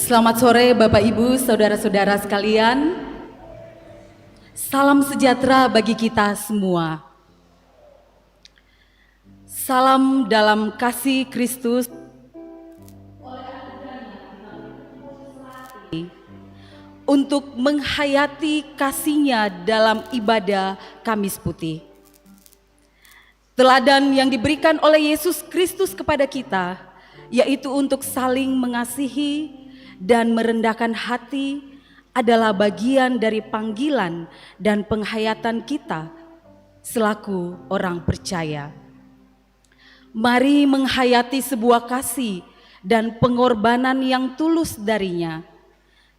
Selamat sore Bapak Ibu, saudara-saudara sekalian. Salam sejahtera bagi kita semua. Salam dalam kasih Kristus untuk menghayati kasih-Nya dalam ibadah Kamis Putih. Teladan yang diberikan oleh Yesus Kristus kepada kita, yaitu untuk saling mengasihi dan merendahkan hati, adalah bagian dari panggilan dan penghayatan kita selaku orang percaya. Mari menghayati sebuah kasih dan pengorbanan yang tulus darinya,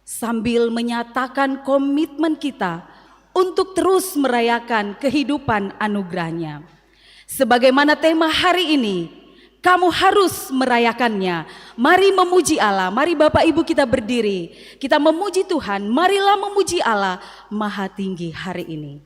sambil menyatakan komitmen kita untuk terus merayakan kehidupan anugerah-Nya. Sebagaimana tema hari ini, kamu harus merayakannya. Mari memuji Allah, mari Bapak Ibu kita berdiri. Kita memuji Tuhan, marilah memuji Allah Maha Tinggi hari ini.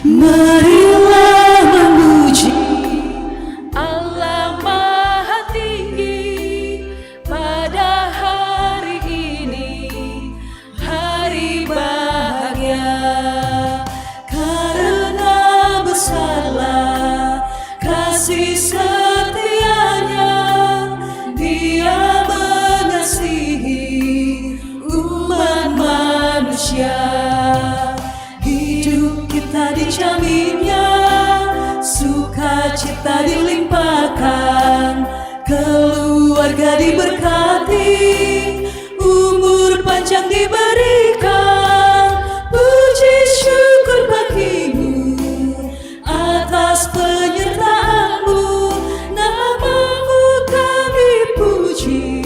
Marilah memuji Allah Maha Tinggi pada hari ini, hari bahagia, karena besarlah kasih setianya. Dia mengasihi umat manusia. Kita dijaminnya, sukacita dilimpahkan, keluarga diberkati, umur panjang diberikan. Puji syukur bagimu atas penyertaan-Mu, nama-Mu kami puji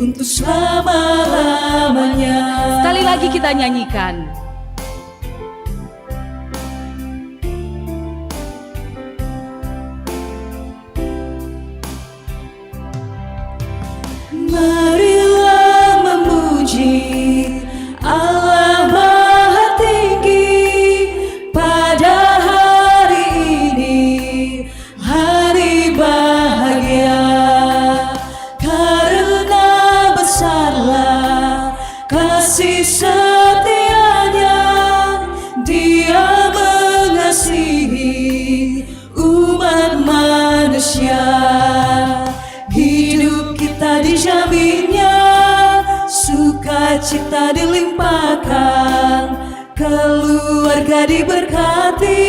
untuk selama-lamanya. Sekali lagi kita nyanyikan. Marilah memuji Allah Maha Tinggi pada hari ini, hari bahagia, karena besarlah kasih setianya. Dia mengasihi umat manusia. Hidup kita dijaminnya, sukacita dilimpahkan, keluarga diberkati,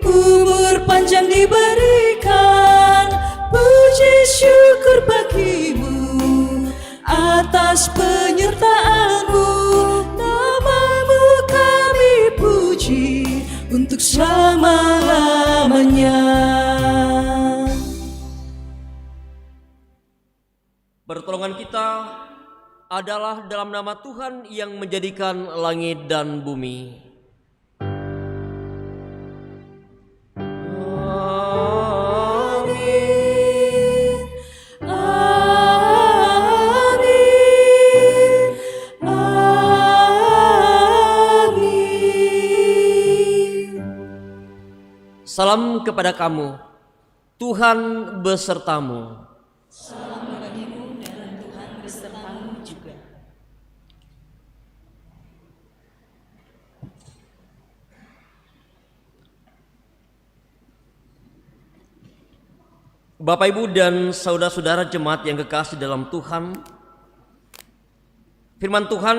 umur panjang diberikan. Puji syukur bagimu atas penyertaan-Mu, nama-Mu kami puji untuk selama-lamanya. Pertolongan kita adalah dalam nama Tuhan yang menjadikan langit dan bumi. Amin. Amin. Amin. Salam kepada kamu, Tuhan besertamu. Bapak Ibu dan saudara-saudara jemaat yang kekasih dalam Tuhan, firman Tuhan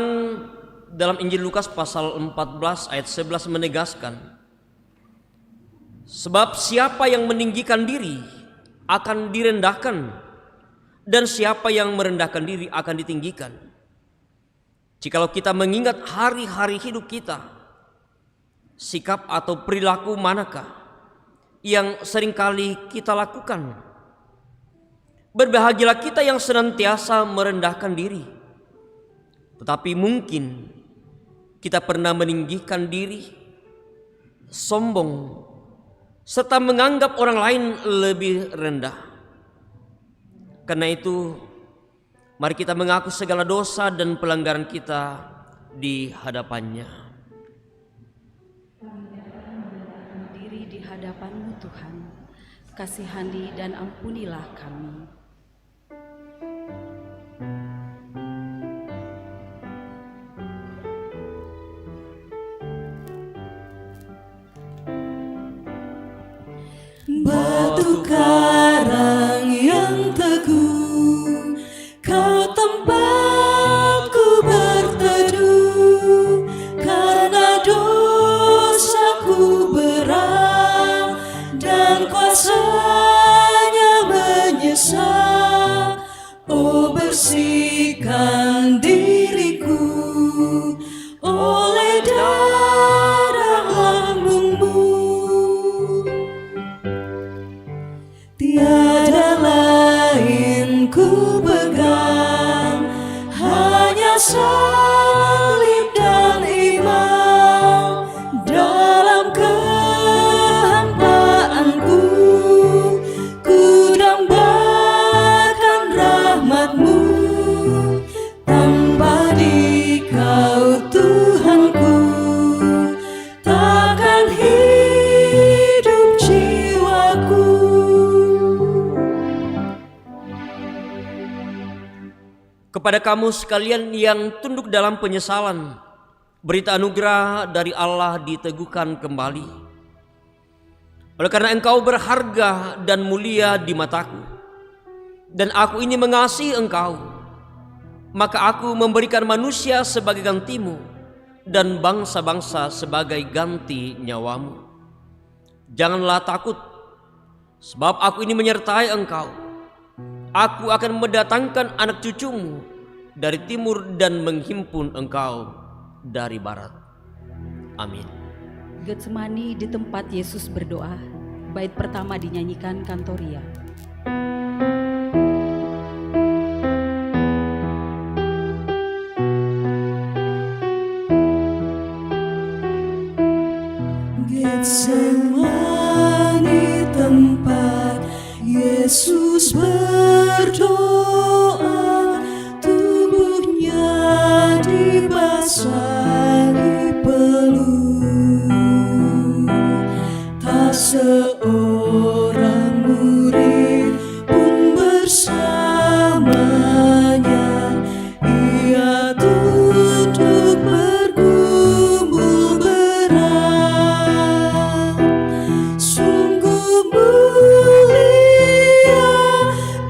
dalam Injil Lukas pasal 14 ayat 11 menegaskan, sebab siapa yang meninggikan diri akan direndahkan, dan siapa yang merendahkan diri akan ditinggikan. Jikalau kita mengingat hari-hari hidup kita, sikap atau perilaku manakah yang seringkali kita lakukan? Berbahagialah kita yang senantiasa merendahkan diri. Tetapi mungkin kita pernah meninggikan diri, sombong, serta menganggap orang lain lebih rendah. Karena itu, mari kita mengaku segala dosa dan pelanggaran kita di hadapannya. Berdiri di hadapan-Mu Tuhan, kasihani dan ampunilah kami. Batu karang yang teguh, Kau tempatku berteduh, karena dosaku berat dan kuasanya menyesal. Oh, bersihkan diriku oleh darah lambungmu. Tiada lain ku pegang, hanya salib dan iman. Dalam kehampaanku, ku dambakan rahmat-Mu. Tanpa Dikau Tuhanku, takkan hidup jiwaku. Kepada kamu sekalian yang tunduk dalam penyesalan, berita anugerah dari Allah diteguhkan kembali. Oleh karena engkau berharga dan mulia di mataku, dan aku ini mengasihi engkau, maka aku memberikan manusia sebagai gantimu dan bangsa-bangsa sebagai ganti nyawamu. Janganlah takut, sebab aku ini menyertai engkau. Aku akan mendatangkan anak cucumu dari timur dan menghimpun engkau dari barat. Amin. Getsemani di tempat Yesus berdoa. Bait pertama dinyanyikan Kantoria. Getsemani tempat Yesus berdoa, tubuhnya dibasahi peluh. Tak seorang murid pun bersamanya, ia duduk bergumul berat. Sungguh mulia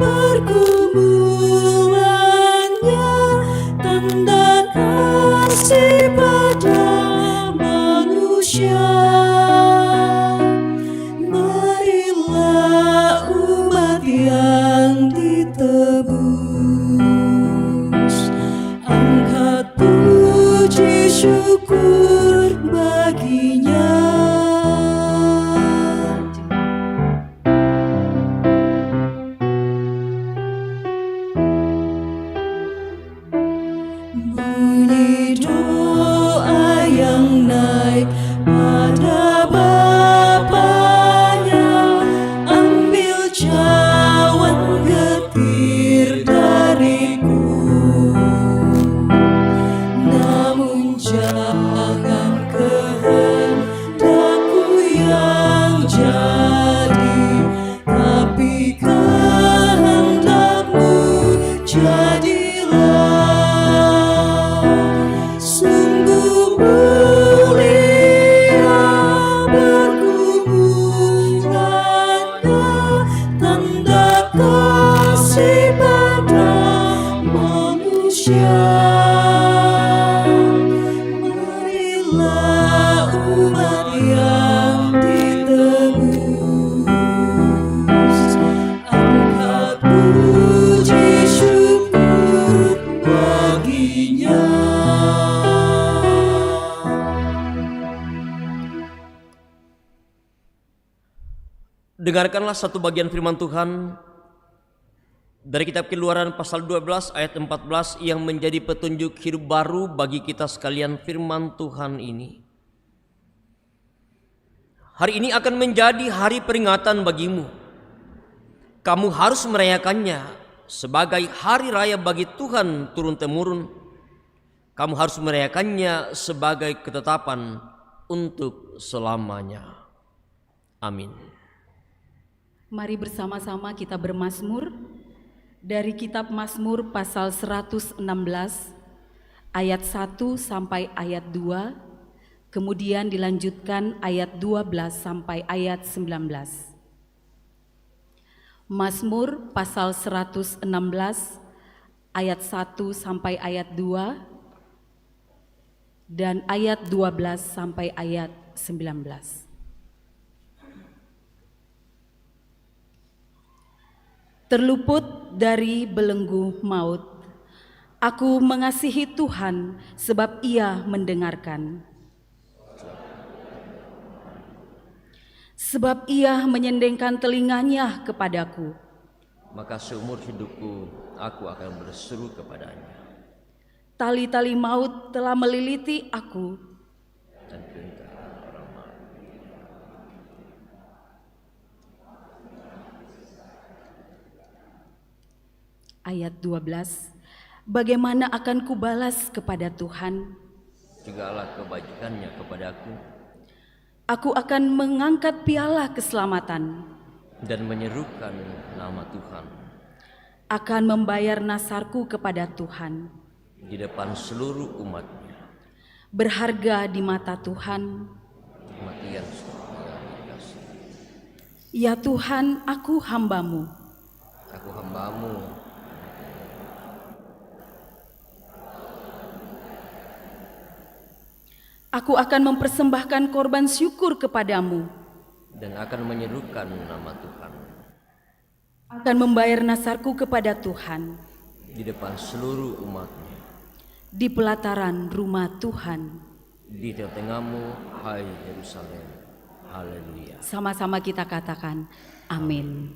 pergumulannya, tanda kasih pada manusia. Marilah umat yang ditebus, angkat puji syukur baginya. Bunyi doa yang naik pada Bapanya, ambil cawan getir dariku, namun jangan kehendakku yang jadi, tapi kehendak-Mu jadilah. Sungguh mulia pergumulannya, tanda kasih pada manusia. Marilah umat yang ditebus, angkat puji syukur baginya. Dengarkanlah satu bagian firman Tuhan dari kitab Keluaran pasal 12 ayat 14 yang menjadi petunjuk hidup baru bagi kita sekalian. Firman Tuhan ini, Hari ini akan menjadi hari peringatan bagimu. Kamu harus merayakannya sebagai hari raya bagi Tuhan turun-temurun. Kamu harus merayakannya sebagai ketetapan untuk selamanya. Amin. Mari bersama-sama kita bermazmur dari kitab Mazmur pasal 116 ayat 1 sampai ayat 2, kemudian dilanjutkan ayat 12 sampai ayat 19. Mazmur pasal 116 ayat 1 sampai ayat 2 dan ayat 12 sampai ayat 19. Terluput dari belenggu maut, aku mengasihi Tuhan sebab Ia mendengarkan. Sebab Ia menyendengkan telinganya kepadaku. Maka seumur hidupku aku akan berseru kepadanya. Tali-tali maut telah meliliti aku. Dan perintah orang mati. Ayat 12. Bagaimana akan kubalas kepada Tuhan? Segala kebajikannya kepadaku. Aku akan mengangkat piala keselamatan. Dan menyerukan nama Tuhan. Akan membayar nasarku kepada Tuhan. Di depan seluruh umatnya. Berharga di mata Tuhan. Kematian seorang kasih. Ya Tuhan, aku hamba-Mu. Aku hamba-Mu. Aku akan mempersembahkan korban syukur kepadamu. Dan akan menyerukan nama Tuhan. Akan membayar nasarku kepada Tuhan. Di depan seluruh umatnya. Di pelataran rumah Tuhan. Di tengah-tengahmu, hai Yerusalem. Haleluya. Sama-sama kita katakan, amin.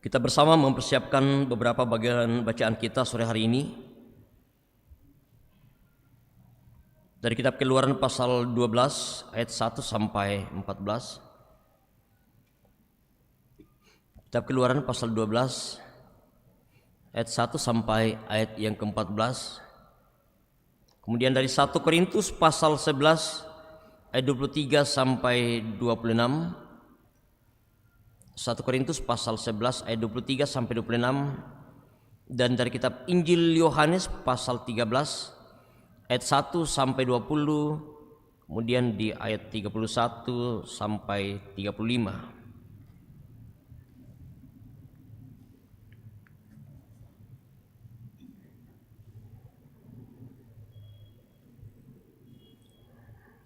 Kita bersama mempersiapkan beberapa bagian bacaan kita sore hari ini dari kitab Keluaran pasal 12 ayat 1 sampai 14. Kitab Keluaran pasal 12 ayat 1 sampai ayat yang ke-14. Kemudian dari 1 Korintus pasal 11 ayat 23 sampai 26. 1 Korintus pasal 11 ayat 23 sampai 26, dan dari kitab Injil Yohanes pasal 13 ayat 1 sampai 20, kemudian di ayat 31 sampai 35.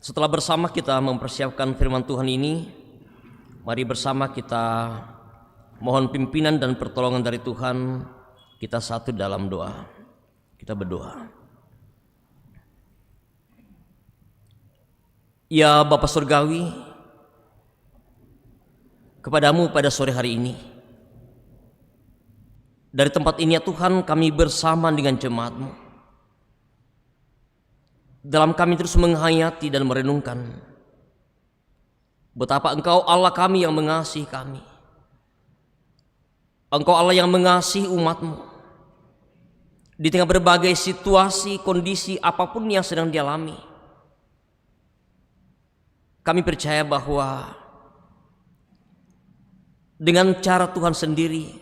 Setelah bersama kita mempersiapkan firman Tuhan ini, mari bersama kita mohon pimpinan dan pertolongan dari Tuhan. Kita satu dalam doa. Kita berdoa. Ya Bapa Surgawi, kepadamu pada sore hari ini, dari tempat ini ya Tuhan, kami bersama dengan jemaat-Mu, dalam kami terus menghayati dan merenungkan betapa Engkau Allah kami yang mengasihi kami. Engkau Allah yang mengasihi umat-Mu di tengah berbagai situasi, kondisi apapun yang sedang dialami. Kami percaya bahwa dengan cara Tuhan sendiri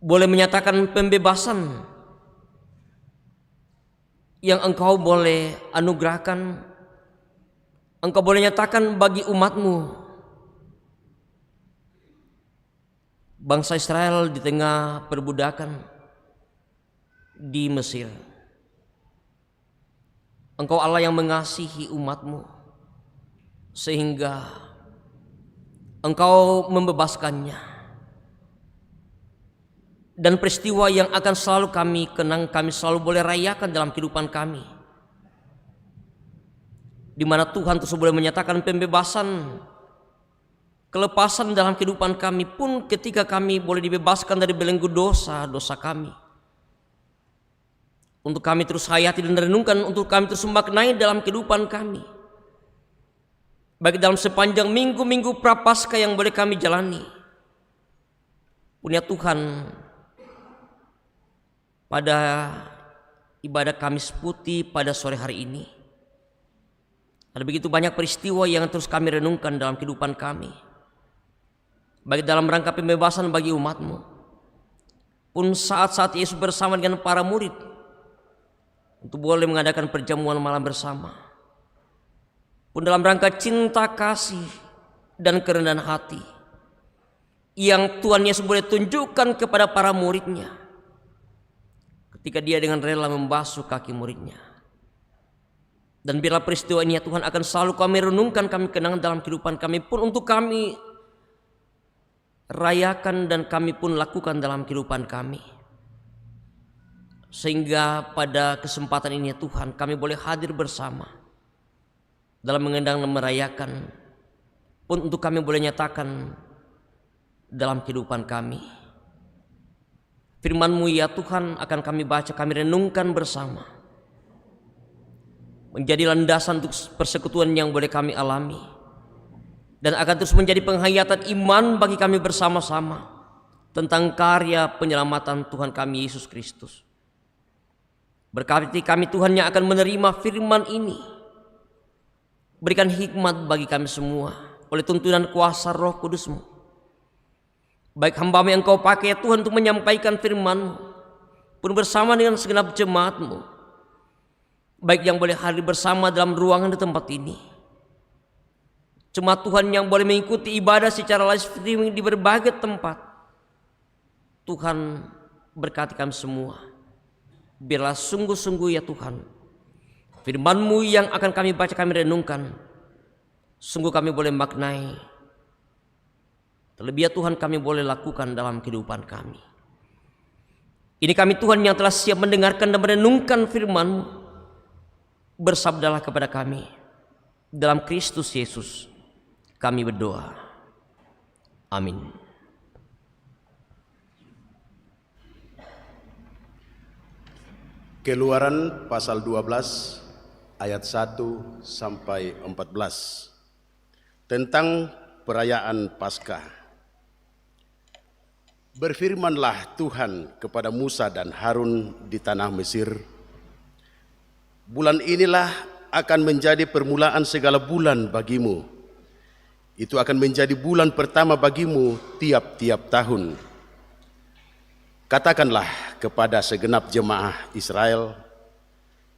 boleh menyatakan pembebasan yang Engkau boleh anugerahkan. Engkau boleh nyatakan bagi umat-Mu, bangsa Israel di tengah perbudakan di Mesir. Engkau Allah yang mengasihi umat-Mu sehingga Engkau membebaskannya. Dan peristiwa yang akan selalu kami kenang, kami selalu boleh rayakan dalam kehidupan kami, di mana Tuhan terus boleh menyatakan pembebasan, kelepasan dalam kehidupan kami pun ketika kami boleh dibebaskan dari belenggu dosa kami. Untuk kami terus hayati dan renungkan, untuk kami terus memaknai dalam kehidupan kami. Baik dalam sepanjang minggu-minggu Prapaskah yang boleh kami jalani. Punya Tuhan, pada ibadah Kamis Putih pada sore hari ini, ada begitu banyak peristiwa yang terus kami renungkan dalam kehidupan kami, baik dalam rangka pembebasan bagi umat-Mu, pun saat-saat Yesus bersama dengan para murid untuk boleh mengadakan perjamuan malam bersama, pun dalam rangka cinta kasih dan kerendahan hati yang Tuhan Yesus boleh tunjukkan kepada para murid-Nya ketika Dia dengan rela membasuh kaki murid-Nya. Dan bila peristiwa ini ya Tuhan akan selalu kami renungkan, kami kenang dalam kehidupan kami pun, untuk kami rayakan dan kami pun lakukan dalam kehidupan kami. Sehingga pada kesempatan ini ya Tuhan, kami boleh hadir bersama dalam mengendang dan merayakan, pun untuk kami boleh nyatakan dalam kehidupan kami. Firman-Mu ya Tuhan akan kami baca, kami renungkan bersama, menjadi landasan untuk persekutuan yang boleh kami alami, dan akan terus menjadi penghayatan iman bagi kami bersama-sama tentang karya penyelamatan Tuhan kami Yesus Kristus. Berkati kami Tuhan yang akan menerima firman ini, berikan hikmat bagi kami semua oleh tuntunan kuasa Roh Kudus-Mu. Baik hamba-Mu yang Kau pakai Tuhan untuk menyampaikan firman-Mu, pun bersama dengan segenap jemaat-Mu, baik yang boleh hadir bersama dalam ruangan di tempat ini, jemaat Tuhan yang boleh mengikuti ibadah secara live streaming di berbagai tempat. Tuhan berkati kami semua. Biarlah sungguh-sungguh ya Tuhan, firman-Mu yang akan kami baca, kami renungkan, sungguh kami boleh maknai, terlebih ya Tuhan kami boleh lakukan dalam kehidupan kami. Ini kami Tuhan yang telah siap mendengarkan dan merenungkan firman-Mu. Bersabdalah kepada kami, dalam Kristus Yesus kami berdoa. Amin. Keluaran pasal 12 ayat 1 sampai 14 tentang perayaan Paskah. Berfirmanlah Tuhan kepada Musa dan Harun di tanah Mesir, bulan inilah akan menjadi permulaan segala bulan bagimu. Itu akan menjadi bulan pertama bagimu tiap-tiap tahun. Katakanlah kepada segenap jemaah Israel,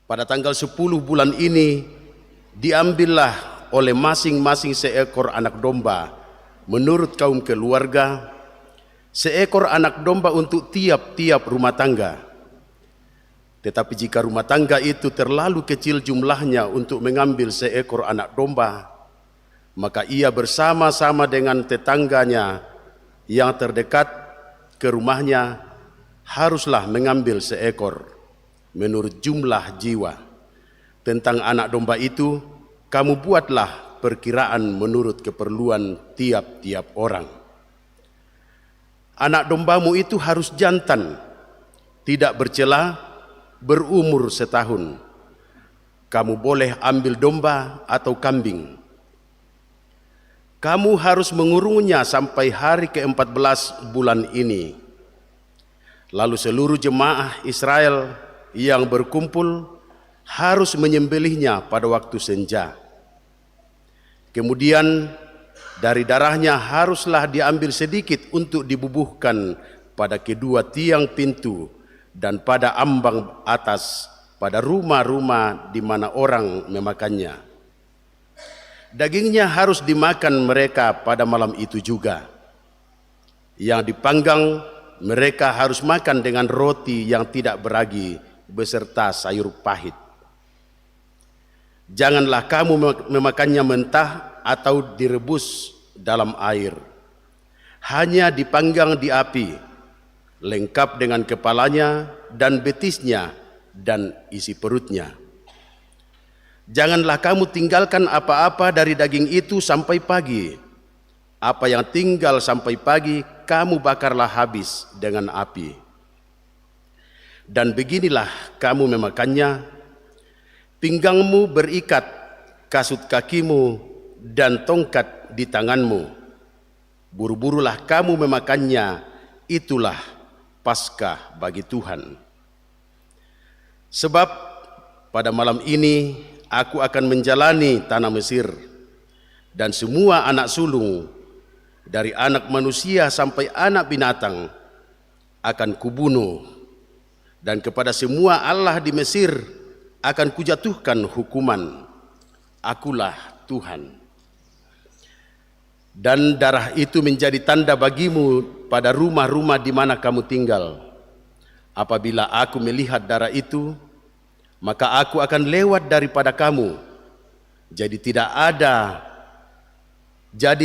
pada tanggal 10 bulan ini diambillah oleh masing-masing seekor anak domba menurut kaum keluarga, seekor anak domba untuk tiap-tiap rumah tangga. Tetapi jika rumah tangga itu terlalu kecil jumlahnya untuk mengambil seekor anak domba, maka ia bersama-sama dengan tetangganya yang terdekat ke rumahnya haruslah mengambil seekor menurut jumlah jiwa. Tentang anak domba itu, kamu buatlah perkiraan menurut keperluan tiap-tiap orang. Anak dombamu itu harus jantan, tidak bercela, berumur setahun. Kamu boleh ambil domba atau kambing. Kamu harus mengurungnya sampai hari ke-14 bulan ini. Lalu seluruh jemaah Israel yang berkumpul harus menyembelihnya pada waktu senja. Kemudian dari darahnya haruslah diambil sedikit untuk dibubuhkan pada kedua tiang pintu dan pada ambang atas pada rumah-rumah di mana orang memakannya. Dagingnya harus dimakan mereka pada malam itu juga. Yang dipanggang mereka harus makan dengan roti yang tidak beragi beserta sayur pahit. Janganlah kamu memakannya mentah atau direbus dalam air. Hanya dipanggang di api, lengkap dengan kepalanya dan betisnya dan isi perutnya. Janganlah kamu tinggalkan apa-apa dari daging itu sampai pagi. Apa yang tinggal sampai pagi, kamu bakarlah habis dengan api. Dan beginilah kamu memakannya, pinggangmu berikat, kasut kakimu, dan tongkat di tanganmu. Buru-burulah kamu memakannya, itulah Paskah bagi Tuhan. Sebab pada malam ini aku akan menjalani tanah Mesir, dan semua anak sulung dari anak manusia sampai anak binatang akan kubunuh, dan kepada semua Allah di Mesir akan kujatuhkan hukuman. Akulah Tuhan. Dan darah itu menjadi tanda bagimu pada rumah-rumah di mana kamu tinggal. Apabila aku melihat darah itu, maka aku akan lewat daripada kamu. Jadi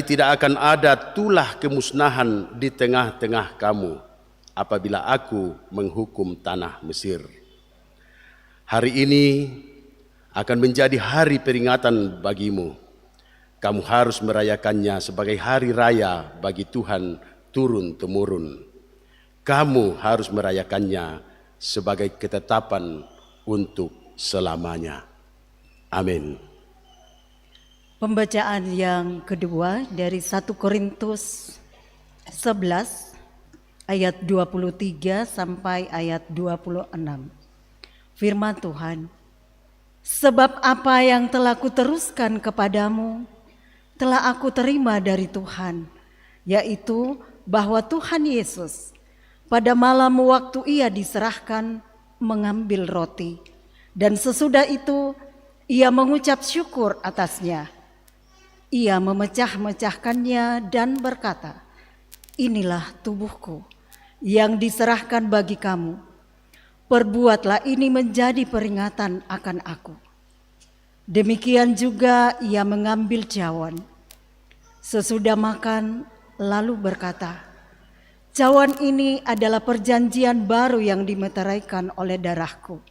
tidak akan ada tulah kemusnahan di tengah-tengah kamu apabila aku menghukum tanah Mesir. Hari ini akan menjadi hari peringatan bagimu. Kamu harus merayakannya sebagai hari raya bagi Tuhan turun-temurun. Kamu harus merayakannya sebagai ketetapan untuk selamanya. Amin. Pembacaan yang kedua dari 1 Korintus 11 ayat 23 sampai ayat 26. Firman Tuhan, sebab apa yang telah kuteruskan kepadamu telah aku terima dari Tuhan, yaitu bahwa Tuhan Yesus pada malam waktu ia diserahkan mengambil roti, dan sesudah itu ia mengucap syukur atasnya. Ia memecah-mecahkannya dan berkata, inilah tubuhku yang diserahkan bagi kamu. Perbuatlah ini menjadi peringatan akan aku. Demikian juga ia mengambil cawan. Sesudah makan lalu berkata, cawan ini adalah perjanjian baru yang dimeteraikan oleh darahku.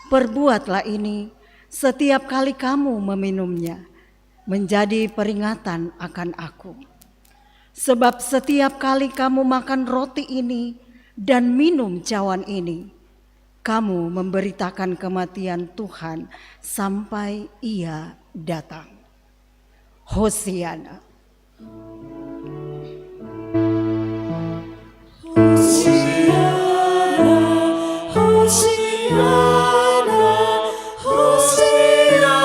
Perbuatlah ini setiap kali kamu meminumnya, menjadi peringatan akan aku. Sebab setiap kali kamu makan roti ini dan minum cawan ini, kamu memberitakan kematian Tuhan sampai Ia datang. Hosiana. Hosiana, Hosiana, Hosiana.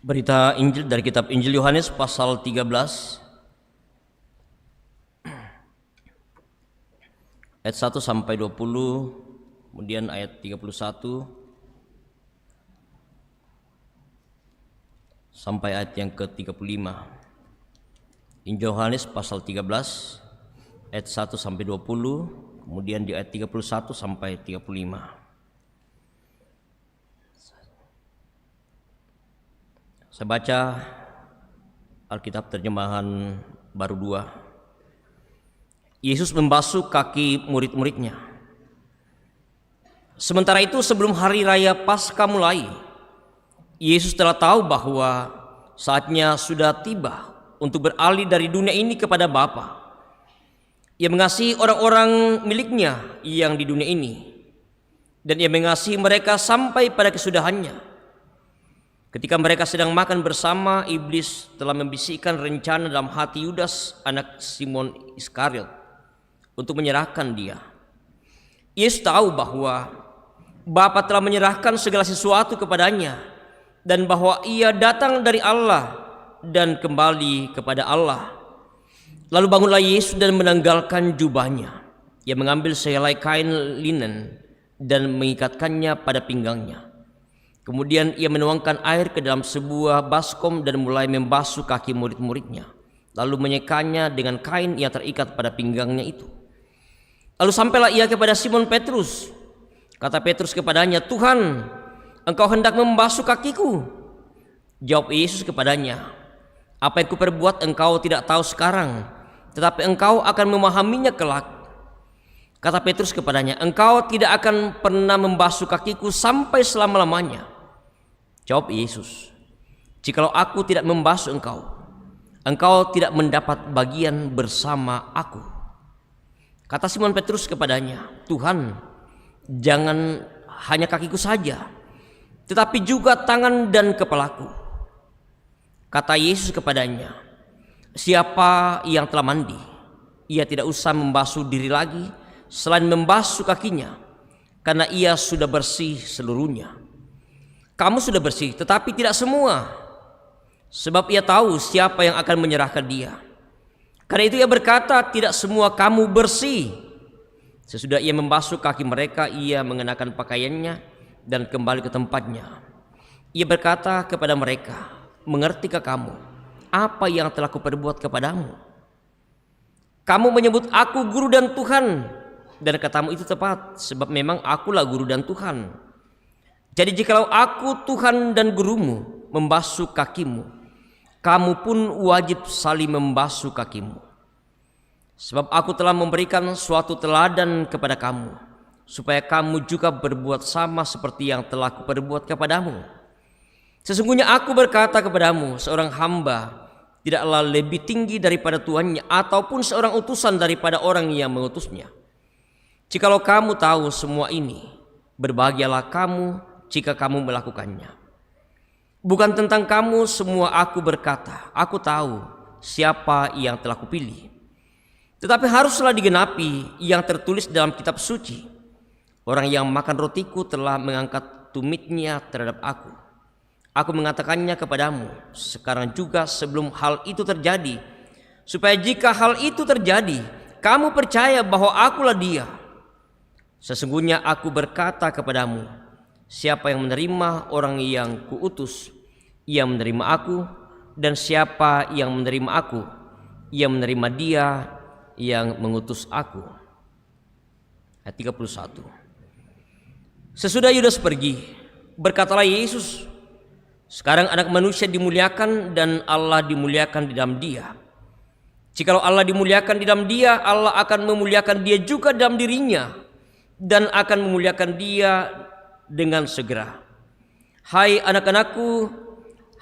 Berita Injil dari kitab Injil Yohanes pasal 13 ayat 1 sampai 20, kemudian ayat 31 sampai ayat yang ke-35. Injil Yohanes pasal 13 ayat 1 sampai 20, kemudian di ayat 31 sampai 35. Saya baca Alkitab terjemahan baru 2. Yesus membasuh kaki murid-muridnya. Sementara itu sebelum hari raya Paskah mulai, Yesus telah tahu bahwa saatnya sudah tiba untuk beralih dari dunia ini kepada Bapa. Ia mengasihi orang-orang miliknya yang di dunia ini, dan ia mengasihi mereka sampai pada kesudahannya. Ketika mereka sedang makan bersama, iblis telah membisikkan rencana dalam hati Yudas, anak Simon Iskariot, untuk menyerahkan dia. Yesus tahu bahwa Bapa telah menyerahkan segala sesuatu kepadanya, dan bahwa ia datang dari Allah dan kembali kepada Allah. Lalu bangunlah Yesus dan menanggalkan jubahnya. Ia mengambil sehelai kain linen dan mengikatkannya pada pinggangnya. Kemudian ia menuangkan air ke dalam sebuah baskom dan mulai membasuh kaki murid-muridnya, lalu menyekanya dengan kain yang terikat pada pinggangnya itu. Lalu sampailah ia kepada Simon Petrus. Kata Petrus kepadanya, "Tuhan, engkau hendak membasuh kakiku?" Jawab Yesus kepadanya, "Apa yang kuperbuat engkau tidak tahu sekarang, tetapi engkau akan memahaminya kelak." Kata Petrus kepadanya, "Engkau tidak akan pernah membasuh kakiku sampai selama-lamanya." Jawab Yesus, "Jikalau aku tidak membasuh engkau, engkau tidak mendapat bagian bersama aku." Kata Simon Petrus kepadanya, "Tuhan, jangan hanya kakiku saja, tetapi juga tangan dan kepalaku." Kata Yesus kepadanya, "Siapa yang telah mandi, ia tidak usah membasuh diri lagi selain membasuh kakinya, karena ia sudah bersih seluruhnya. Kamu sudah bersih, tetapi tidak semua, sebab ia tahu siapa yang akan menyerahkan dia. Karena itu ia berkata, tidak semua kamu bersih." Sesudah ia membasuh kaki mereka, ia mengenakan pakaiannya dan kembali ke tempatnya. Ia berkata kepada mereka, "Mengertikah kamu apa yang telah kuperbuat kepadamu? Kamu menyebut aku guru dan Tuhan, dan katamu itu tepat, sebab memang akulah guru dan Tuhan. Jadi jikalau aku Tuhan dan gurumu membasuh kakimu, kamu pun wajib saling membasuh kakimu. Sebab aku telah memberikan suatu teladan kepada kamu, supaya kamu juga berbuat sama seperti yang telah kuperbuat kepadamu. Sesungguhnya aku berkata kepadamu, seorang hamba tidaklah lebih tinggi daripada tuannya, ataupun seorang utusan daripada orang yang mengutusnya. Jikalau kamu tahu semua ini, berbahagialah kamu jika kamu melakukannya. Bukan tentang kamu semua aku berkata, aku tahu siapa yang telah kupilih. Tetapi haruslah digenapi yang tertulis dalam kitab suci. Orang yang makan rotiku telah mengangkat tumitnya terhadap aku. Aku mengatakannya kepadamu sekarang juga sebelum hal itu terjadi, supaya jika hal itu terjadi, kamu percaya bahwa akulah dia. Sesungguhnya aku berkata kepadamu, siapa yang menerima orang yang kuutus, ia menerima aku, dan siapa yang menerima aku, ia menerima dia yang mengutus aku. Ayat 31. Sesudah Yudas pergi, berkatalah Yesus, sekarang anak manusia dimuliakan dan Allah dimuliakan di dalam dia. Jikalau Allah dimuliakan di dalam dia, Allah akan memuliakan dia juga dalam dirinya, dan akan memuliakan Dia dengan segera. Hai anak-anakku,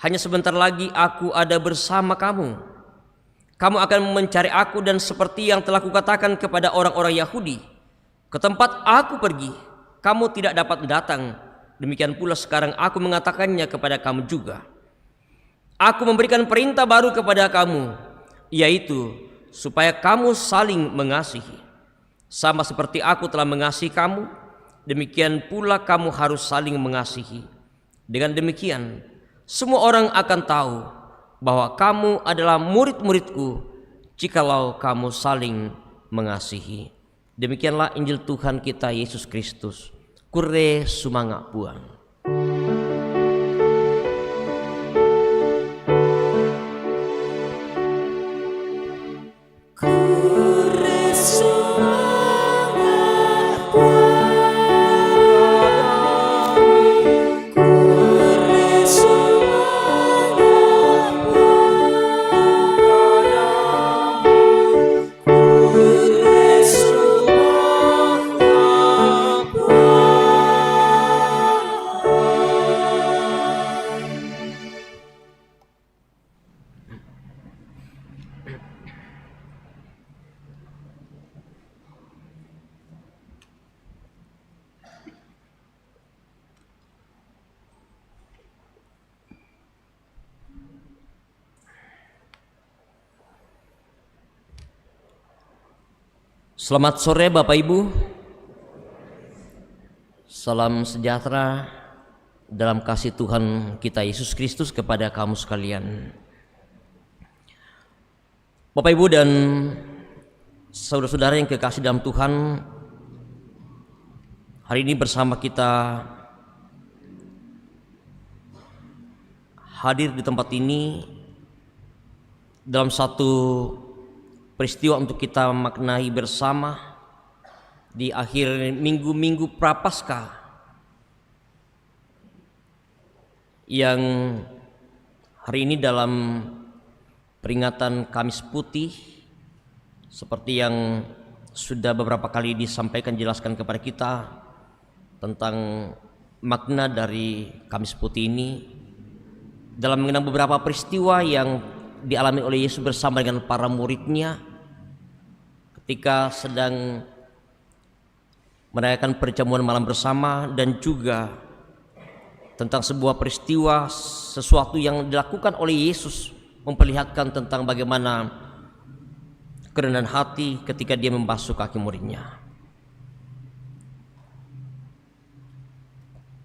hanya sebentar lagi aku ada bersama kamu. Kamu akan mencari aku, dan seperti yang telah kukatakan kepada orang-orang Yahudi, ke tempat aku pergi, kamu tidak dapat datang. Demikian pula sekarang aku mengatakannya kepada kamu juga. Aku memberikan perintah baru kepada kamu, yaitu supaya kamu saling mengasihi. Sama seperti aku telah mengasihi kamu, demikian pula kamu harus saling mengasihi. Dengan demikian, semua orang akan tahu bahwa kamu adalah murid-muridku, jikalau kamu saling mengasihi. Demikianlah Injil Tuhan kita Yesus Kristus. Kure sumanga buang. Selamat sore Bapak Ibu. Salam sejahtera dalam kasih Tuhan kita Yesus Kristus kepada kamu sekalian. Bapak Ibu dan saudara-saudara yang kekasih dalam Tuhan, hari ini bersama kita hadir di tempat ini dalam satu peristiwa untuk kita maknai bersama di akhir minggu-minggu Prapaskah yang hari ini dalam peringatan Kamis Putih, seperti yang sudah beberapa kali disampaikan jelaskan kepada kita tentang makna dari Kamis Putih ini dalam mengenang beberapa peristiwa yang dialami oleh Yesus bersama dengan para muridnya ketika sedang merayakan perjamuan malam bersama, dan juga tentang sebuah peristiwa, sesuatu yang dilakukan oleh Yesus memperlihatkan tentang bagaimana kerendahan hati ketika dia membasuh kaki muridnya.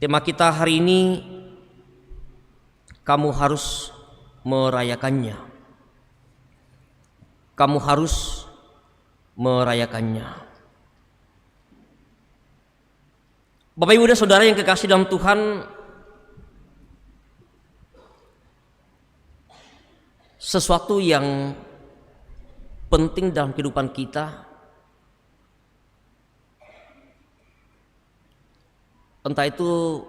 Tema kita hari ini, kamu harus merayakannya. Kamu harus merayakannya. Bapak Ibu dan Saudara yang kekasih dalam Tuhan, sesuatu yang penting dalam kehidupan kita, entah itu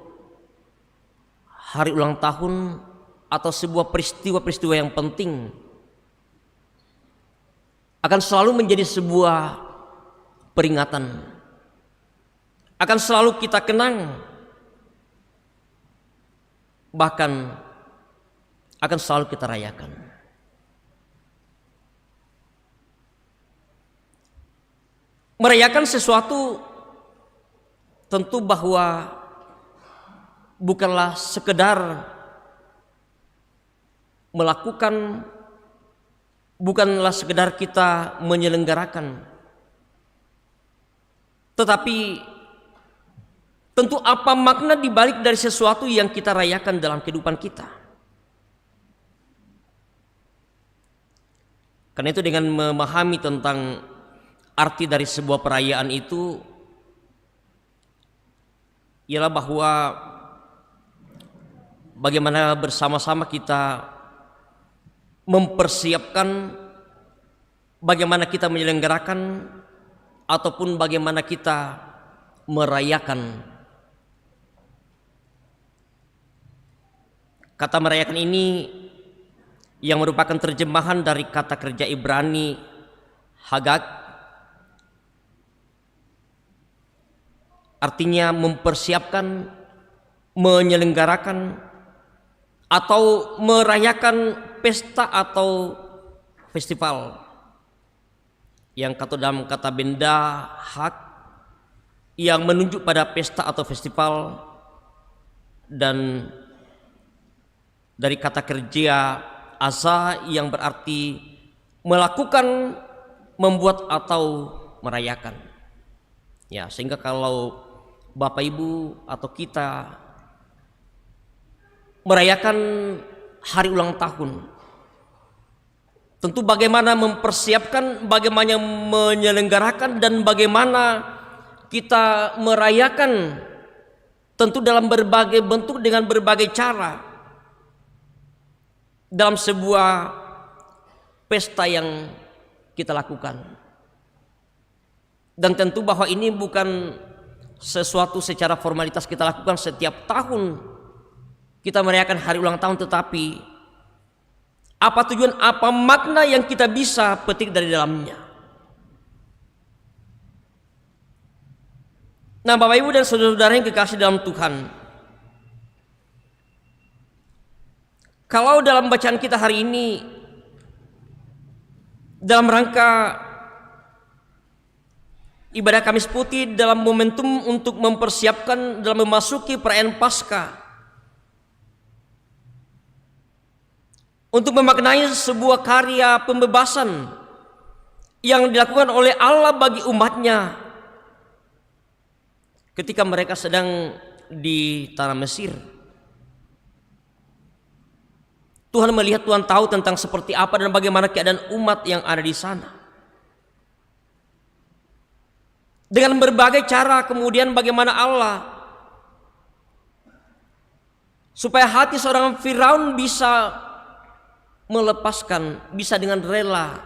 hari ulang tahun atau sebuah peristiwa-peristiwa yang penting, akan selalu menjadi sebuah peringatan, akan selalu kita kenang, bahkan akan selalu kita rayakan. Merayakan sesuatu tentu bahwa bukanlah sekedar melakukan, bukanlah sekedar kita menyelenggarakan, tetapi tentu apa makna dibalik dari sesuatu yang kita rayakan dalam kehidupan kita. Karena itu dengan memahami tentang arti dari sebuah perayaan itu, ialah bahwa bagaimana bersama-sama kita mempersiapkan, bagaimana kita menyelenggarakan ataupun bagaimana kita merayakan. Kata merayakan ini yang merupakan terjemahan dari kata kerja Ibrani Hagag, artinya mempersiapkan, menyelenggarakan atau merayakan pesta atau festival yang dalam kata benda hak yang menunjuk pada pesta atau festival, dan dari kata kerja asa yang berarti melakukan, membuat atau merayakan. Ya, sehingga kalau Bapak Ibu atau kita merayakan hari ulang tahun, tentu bagaimana mempersiapkan, bagaimana menyelenggarakan, dan bagaimana kita merayakan, tentu dalam berbagai bentuk dengan berbagai cara dalam sebuah pesta yang kita lakukan. Dan tentu bahwa ini bukan sesuatu secara formalitas kita lakukan setiap tahun kita merayakan hari ulang tahun, tetapi apa tujuan, apa makna yang kita bisa petik dari dalamnya. Nah, Bapak Ibu dan saudara-saudara yang kekasih dalam Tuhan, kalau dalam bacaan kita hari ini dalam rangka ibadah Kamis Putih dalam momentum untuk mempersiapkan dalam memasuki perayaan Paskah, untuk memaknai sebuah karya pembebasan yang dilakukan oleh Allah bagi umatnya ketika mereka sedang di tanah Mesir. Tuhan melihat, Tuhan tahu tentang seperti apa dan bagaimana keadaan umat yang ada di sana. Dengan berbagai cara kemudian bagaimana Allah supaya hati seorang Firaun bisa melepaskan, bisa dengan rela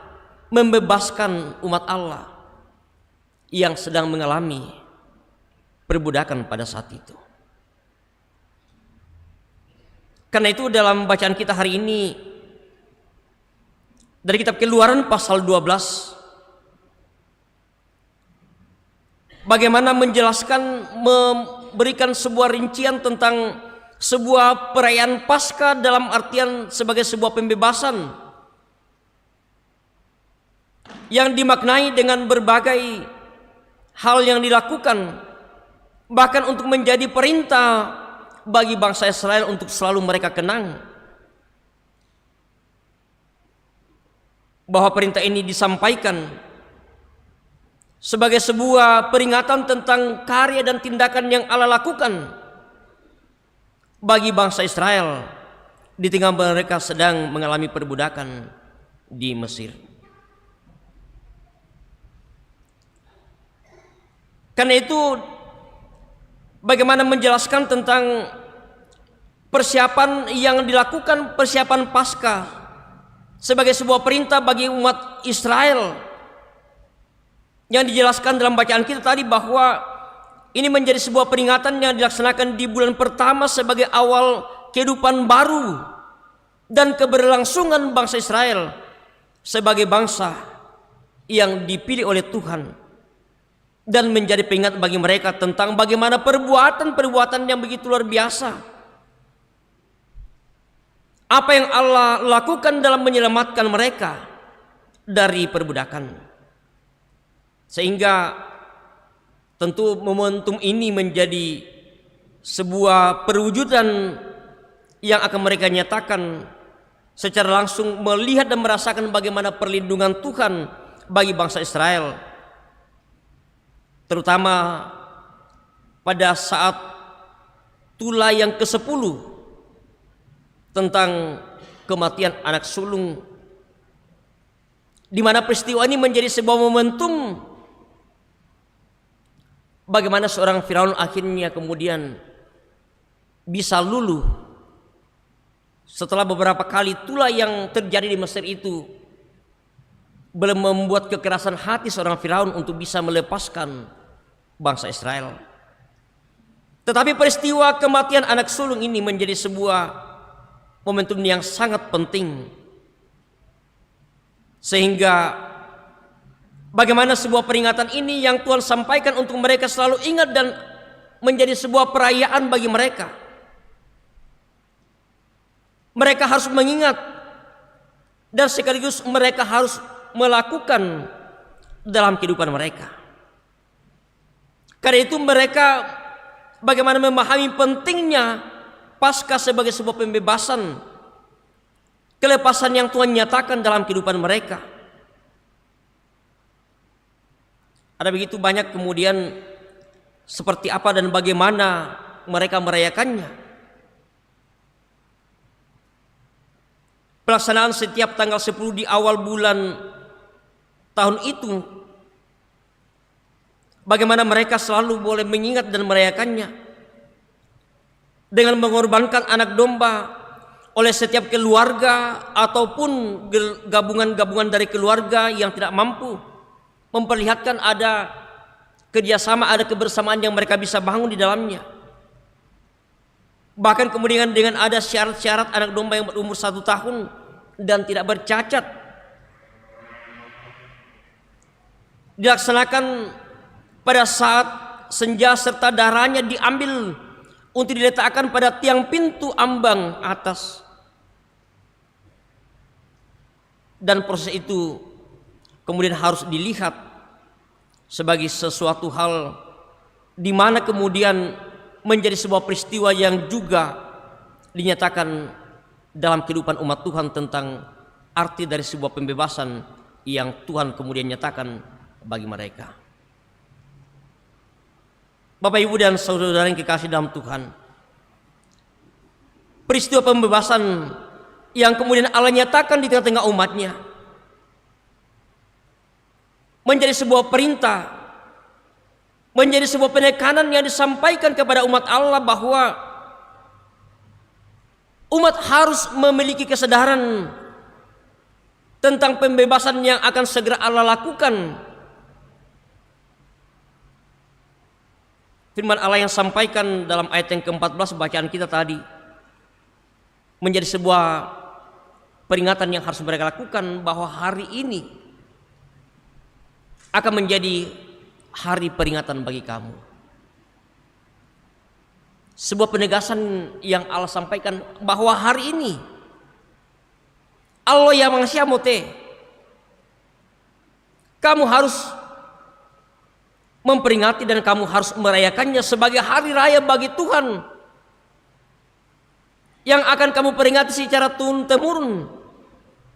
membebaskan umat Allah yang sedang mengalami perbudakan pada saat itu. Karena itu dalam bacaan kita hari ini dari kitab Keluaran pasal 12, bagaimana menjelaskan, memberikan sebuah rincian tentang sebuah perayaan Paskah dalam artian sebagai sebuah pembebasan yang dimaknai dengan berbagai hal yang dilakukan, bahkan untuk menjadi perintah bagi bangsa Israel untuk selalu mereka kenang bahwa perintah ini disampaikan sebagai sebuah peringatan tentang karya dan tindakan yang Allah lakukan bagi bangsa Israel di tengah mereka sedang mengalami perbudakan di Mesir. Karena itu bagaimana menjelaskan tentang persiapan yang dilakukan, persiapan Paskah sebagai sebuah perintah bagi umat Israel yang dijelaskan dalam bacaan kita tadi, bahwa ini menjadi sebuah peringatan yang dilaksanakan di bulan pertama sebagai awal kehidupan baru dan keberlangsungan bangsa Israel sebagai bangsa yang dipilih oleh Tuhan, dan menjadi pengingat bagi mereka tentang bagaimana perbuatan-perbuatan yang begitu luar biasa apa yang Allah lakukan dalam menyelamatkan mereka dari perbudakan. Sehingga tentu momentum ini menjadi sebuah perwujudan yang akan mereka nyatakan secara langsung, melihat dan merasakan bagaimana perlindungan Tuhan bagi bangsa Israel, terutama pada saat tulah yang ke-10 tentang kematian anak sulung, di mana peristiwa ini menjadi sebuah momentum bagaimana seorang Firaun akhirnya kemudian bisa luluh setelah beberapa kali tulah yang terjadi di Mesir itu belum membuat kekerasan hati seorang Firaun untuk bisa melepaskan bangsa Israel. Tetapi peristiwa kematian anak sulung ini menjadi sebuah momentum yang sangat penting, sehingga bagaimana sebuah peringatan ini yang Tuhan sampaikan untuk mereka selalu ingat dan menjadi sebuah perayaan bagi mereka. Mereka harus mengingat dan sekaligus mereka harus melakukan dalam kehidupan mereka. Karena itu mereka bagaimana memahami pentingnya Paskah sebagai sebuah pembebasan, kelepasan yang Tuhan nyatakan dalam kehidupan mereka. Ada begitu banyak kemudian seperti apa dan bagaimana mereka merayakannya. Pelaksanaan setiap tanggal 10 di awal bulan tahun itu, bagaimana mereka selalu boleh mengingat dan merayakannya dengan mengorbankan anak domba oleh setiap keluarga ataupun gabungan-gabungan dari keluarga yang tidak mampu, memperlihatkan ada kerjasama, ada kebersamaan yang mereka bisa bangun di dalamnya. Bahkan kemudian dengan ada syarat-syarat anak domba yang berumur 1 tahun dan tidak bercacat, dilaksanakan pada saat senja serta darahnya diambil untuk diletakkan pada tiang pintu ambang atas. Dan proses itu kemudian harus dilihat sebagai sesuatu hal di mana kemudian menjadi sebuah peristiwa yang juga dinyatakan dalam kehidupan umat Tuhan tentang arti dari sebuah pembebasan yang Tuhan kemudian nyatakan bagi mereka. Bapak, Ibu, dan saudara yang kekasih dalam Tuhan, peristiwa pembebasan yang kemudian Allah nyatakan di tengah-tengah umatnya menjadi sebuah perintah, menjadi sebuah penekanan yang disampaikan kepada umat Allah bahwa umat harus memiliki kesadaran tentang pembebasan yang akan segera Allah lakukan. Firman Allah yang sampaikan dalam ayat yang ke-14 bacaan kita tadi menjadi sebuah peringatan yang harus mereka lakukan, bahwa hari ini akan menjadi hari peringatan bagi kamu. Sebuah penegasan yang Allah sampaikan bahwa hari ini Allah yang mengasiamote, kamu harus memperingati dan kamu harus merayakannya sebagai hari raya bagi Tuhan yang akan kamu peringati secara turun-temurun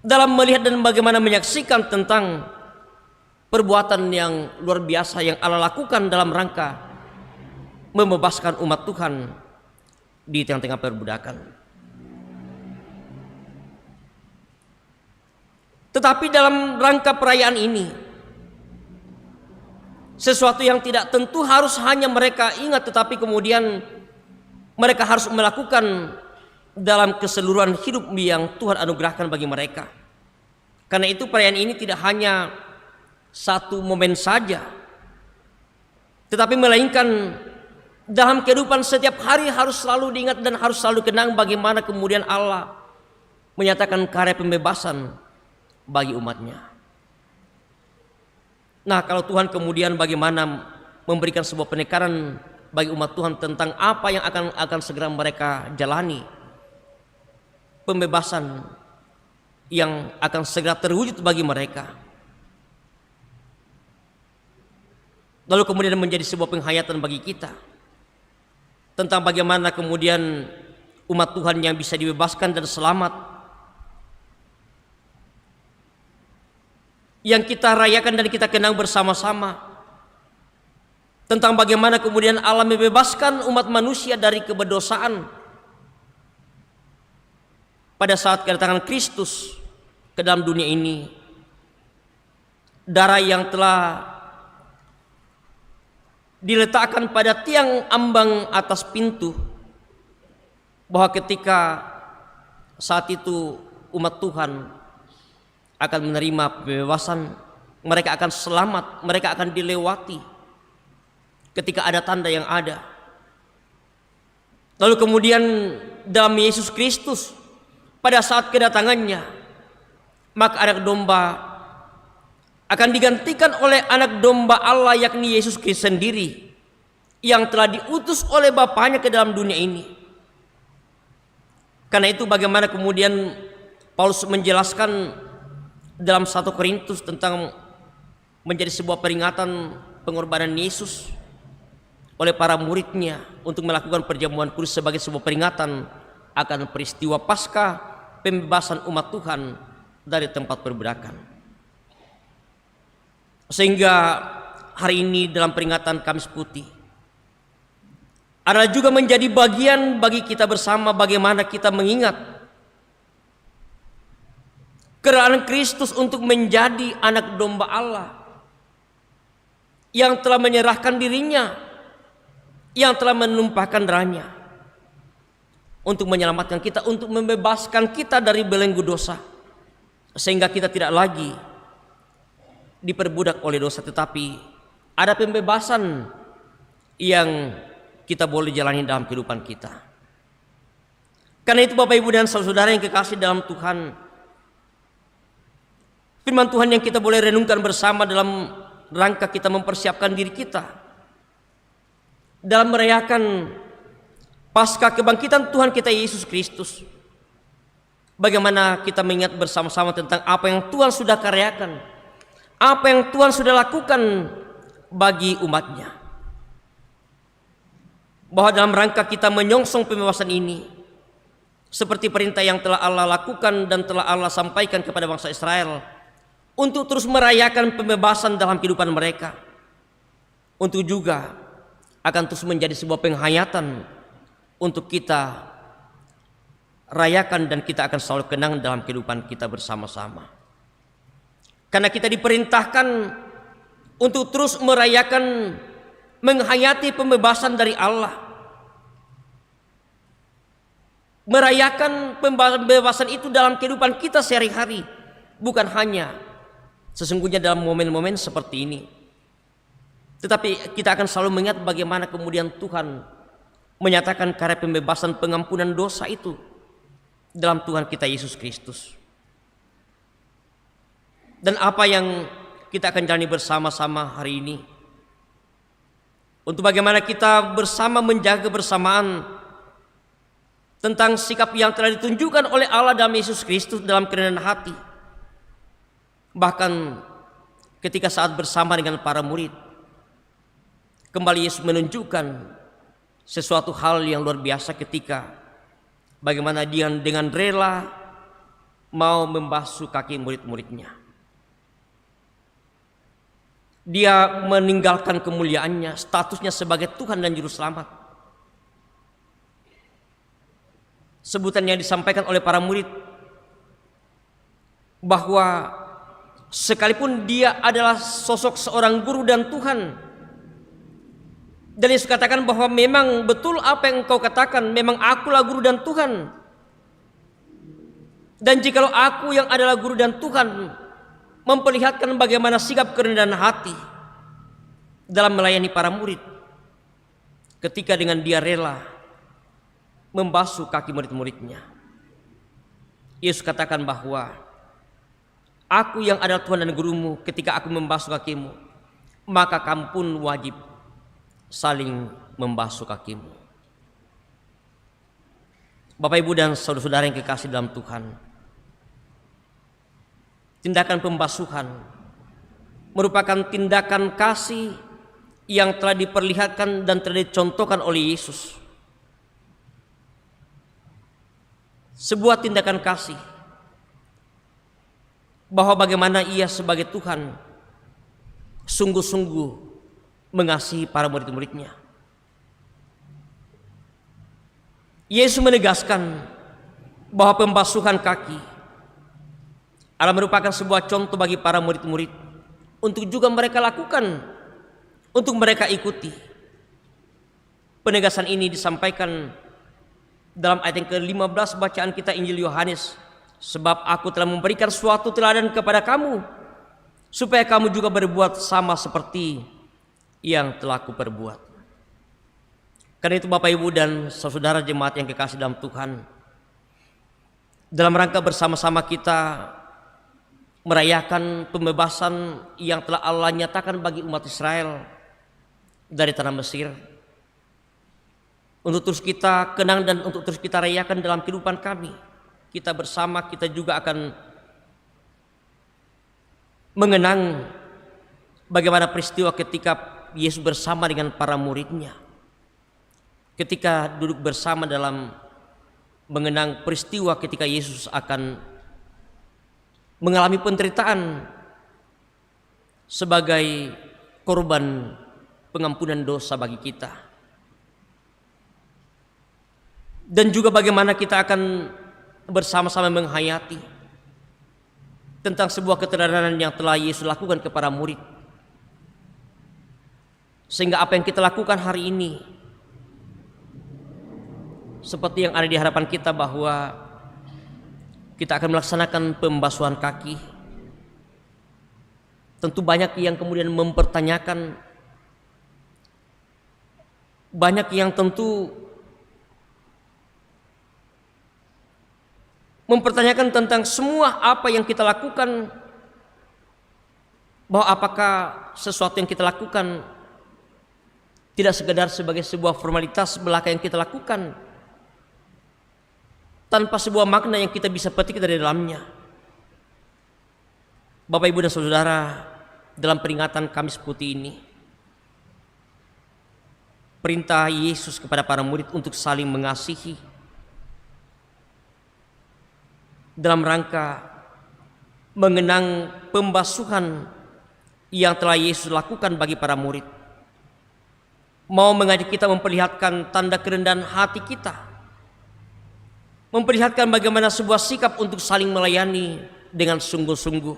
dalam melihat dan bagaimana menyaksikan tentang perbuatan yang luar biasa yang Allah lakukan dalam rangka membebaskan umat Tuhan di tengah-tengah perbudakan. Tetapi dalam rangka perayaan ini, sesuatu yang tidak tentu harus hanya mereka ingat, tetapi kemudian mereka harus melakukan dalam keseluruhan hidup yang Tuhan anugerahkan bagi mereka. Karena itu perayaan ini tidak hanya satu momen saja, tetapi melainkan dalam kehidupan setiap hari harus selalu diingat dan harus selalu kenang bagaimana kemudian Allah menyatakan karya pembebasan bagi umatnya. Nah, kalau Tuhan kemudian bagaimana memberikan sebuah penekanan bagi umat Tuhan tentang apa yang akan segera mereka jalani, pembebasan yang akan segera terwujud bagi mereka, lalu kemudian menjadi sebuah penghayatan bagi kita tentang bagaimana kemudian umat Tuhan yang bisa dibebaskan dan selamat, yang kita rayakan dan kita kenang bersama-sama, tentang bagaimana kemudian Allah membebaskan umat manusia dari keberdosaan pada saat kedatangan Kristus ke dalam dunia ini. Darah yang telah diletakkan pada tiang ambang atas pintu, bahwa ketika saat itu umat Tuhan akan menerima pembebasan, mereka akan selamat, mereka akan dilewati ketika ada tanda yang ada. Lalu kemudian dalam Yesus Kristus pada saat kedatangannya, maka anak domba akan digantikan oleh anak domba Allah, yakni Yesus Kristus sendiri, yang telah diutus oleh Bapaknya ke dalam dunia ini. Karena itu bagaimana kemudian Paulus menjelaskan dalam 1 Korintus tentang menjadi sebuah peringatan pengorbanan Yesus oleh para muridnya untuk melakukan perjamuan kudus sebagai sebuah peringatan akan peristiwa Paskah, pembebasan umat Tuhan dari tempat perbudakan. Sehingga hari ini dalam peringatan Kamis Putih adalah juga menjadi bagian bagi kita bersama bagaimana kita mengingat kerelaan Kristus untuk menjadi anak domba Allah yang telah menyerahkan dirinya, yang telah menumpahkan darahnya untuk menyelamatkan kita, untuk membebaskan kita dari belenggu dosa, sehingga kita tidak lagi diperbudak oleh dosa, tetapi ada pembebasan yang kita boleh jalani dalam kehidupan kita. Karena itu Bapak Ibu dan saudara yang kekasih dalam Tuhan, firman Tuhan yang kita boleh renungkan bersama dalam rangka kita mempersiapkan diri kita dalam merayakan Paskah kebangkitan Tuhan kita Yesus Kristus. Bagaimana kita mengingat bersama-sama tentang apa yang Tuhan sudah karyakan, apa yang Tuhan sudah lakukan bagi umatnya. Bahwa dalam rangka kita menyongsong pembebasan ini, seperti perintah yang telah Allah lakukan dan telah Allah sampaikan kepada bangsa Israel, untuk terus merayakan pembebasan dalam kehidupan mereka, untuk juga akan terus menjadi sebuah penghayatan untuk kita rayakan dan kita akan selalu kenang dalam kehidupan kita bersama-sama. Karena kita diperintahkan untuk terus merayakan, menghayati pembebasan dari Allah, merayakan pembebasan itu dalam kehidupan kita sehari-hari, bukan hanya sesungguhnya dalam momen-momen seperti ini, tetapi kita akan selalu mengingat bagaimana kemudian Tuhan menyatakan karya pembebasan pengampunan dosa itu dalam Tuhan kita Yesus Kristus. Dan apa yang kita akan jalani bersama-sama hari ini, untuk bagaimana kita bersama menjaga kebersamaan tentang sikap yang telah ditunjukkan oleh Allah dalam Yesus Kristus dalam kerendahan hati. Bahkan ketika saat bersama dengan para murid, kembali Yesus menunjukkan sesuatu hal yang luar biasa ketika bagaimana dia dengan rela mau membasuh kaki murid-muridnya. Dia meninggalkan kemuliaannya, statusnya sebagai Tuhan dan Juru Selamat. Sebutan yang disampaikan oleh para murid bahwa sekalipun dia adalah sosok seorang guru dan Tuhan, dan Yesus katakan bahwa memang betul apa yang engkau katakan, memang akulah guru dan Tuhan. Dan jikalau aku yang adalah guru dan Tuhan memperlihatkan bagaimana sikap kerendahan hati dalam melayani para murid, ketika dengan dia rela membasuh kaki murid-muridnya, Yesus katakan bahwa aku yang adalah Tuhan dan gurumu, ketika aku membasuh kakimu, maka kamu pun wajib saling membasuh kakimu. Bapak Ibu dan saudara-saudara yang kekasih dalam Tuhan, tindakan pembasuhan merupakan tindakan kasih yang telah diperlihatkan dan telah dicontohkan oleh Yesus. Sebuah tindakan kasih bahwa bagaimana ia sebagai Tuhan sungguh-sungguh mengasihi para murid-muridnya. Yesus menegaskan bahwa pembasuhan kaki adalah merupakan sebuah contoh bagi para murid-murid untuk juga mereka lakukan, untuk mereka ikuti. Penegasan ini disampaikan dalam ayat yang ke-15 bacaan kita Injil Yohanes, sebab aku telah memberikan suatu teladan kepada kamu, supaya kamu juga berbuat sama seperti yang telah aku perbuat. Karena itu Bapak Ibu dan saudara jemaat yang kekasih dalam Tuhan, dalam rangka bersama-sama kita merayakan pembebasan yang telah Allah nyatakan bagi umat Israel dari tanah Mesir, untuk terus kita kenang dan untuk terus kita rayakan dalam kehidupan kami. Kita bersama, kita juga akan mengenang bagaimana peristiwa ketika Yesus bersama dengan para muridnya, ketika duduk bersama dalam mengenang peristiwa ketika Yesus akan mengalami penderitaan sebagai korban pengampunan dosa bagi kita. Dan juga bagaimana kita akan bersama-sama menghayati tentang sebuah keteladanan yang telah Yesus lakukan kepada murid. Sehingga apa yang kita lakukan hari ini seperti yang ada di hadapan kita, bahwa kita akan melaksanakan pembasuhan kaki. Tentu banyak yang kemudian mempertanyakan, banyak yang tentu mempertanyakan tentang semua apa yang kita lakukan, bahwa apakah sesuatu yang kita lakukan tidak sekedar sebagai sebuah formalitas belaka yang kita lakukan tanpa sebuah makna yang kita bisa petik dari dalamnya. Bapak, Ibu dan Saudara, dalam peringatan Kamis Putih ini, perintah Yesus kepada para murid untuk saling mengasihi dalam rangka mengenang pembasuhan yang telah Yesus lakukan bagi para murid, mau mengajak kita memperlihatkan tanda kerendahan hati kita, memperlihatkan bagaimana sebuah sikap untuk saling melayani dengan sungguh-sungguh,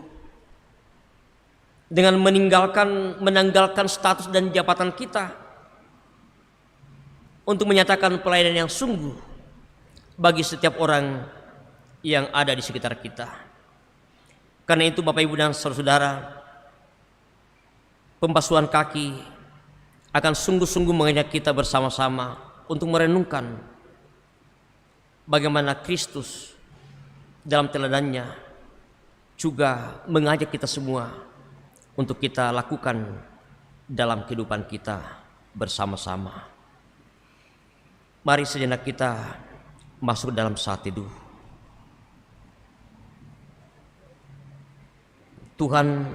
dengan menanggalkan status dan jabatan kita untuk menyatakan pelayanan yang sungguh bagi setiap orang yang ada di sekitar kita. Karena itu Bapak, Ibu dan saudara-saudara, pembasuhan kaki akan sungguh-sungguh mengajak kita bersama-sama untuk merenungkan bagaimana Kristus dalam teladannya juga mengajak kita semua untuk kita lakukan dalam kehidupan kita bersama-sama. Mari sejenak kita masuk dalam saat teduh. Tuhan,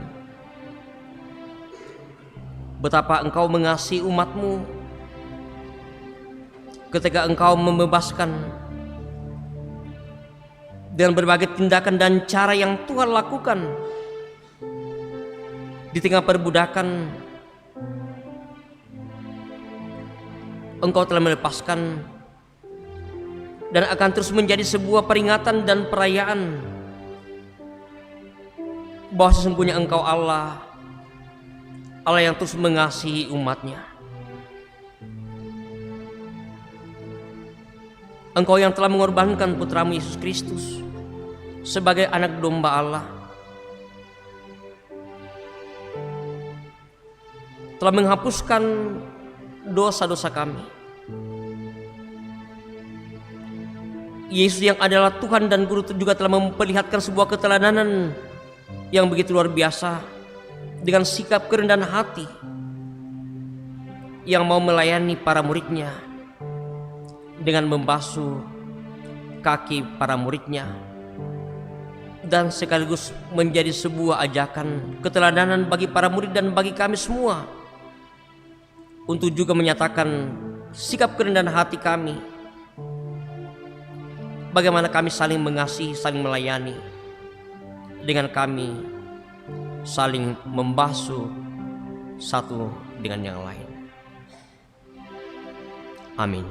betapa Engkau mengasihi umat-Mu ketika Engkau membebaskan dengan berbagai tindakan dan cara yang Tuhan lakukan di tengah perbudakan. Engkau telah melepaskan dan akan terus menjadi sebuah peringatan dan perayaan bahwa sesungguhnya Engkau Allah yang terus mengasihi umat-Nya. Engkau yang telah mengorbankan putra-Mu Yesus Kristus sebagai anak domba Allah, telah menghapuskan dosa-dosa kami. Yesus yang adalah Tuhan dan Guru juga telah memperlihatkan sebuah keteladanan yang begitu luar biasa dengan sikap kerendahan hati yang mau melayani para muridnya dengan membasuh kaki para muridnya, dan sekaligus menjadi sebuah ajakan keteladanan bagi para murid dan bagi kami semua untuk juga menyatakan sikap kerendahan hati kami, bagaimana kami saling mengasihi, saling melayani, dengan kami saling membasuh satu dengan yang lain. Amin.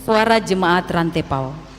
Suara Jemaat Rantepao.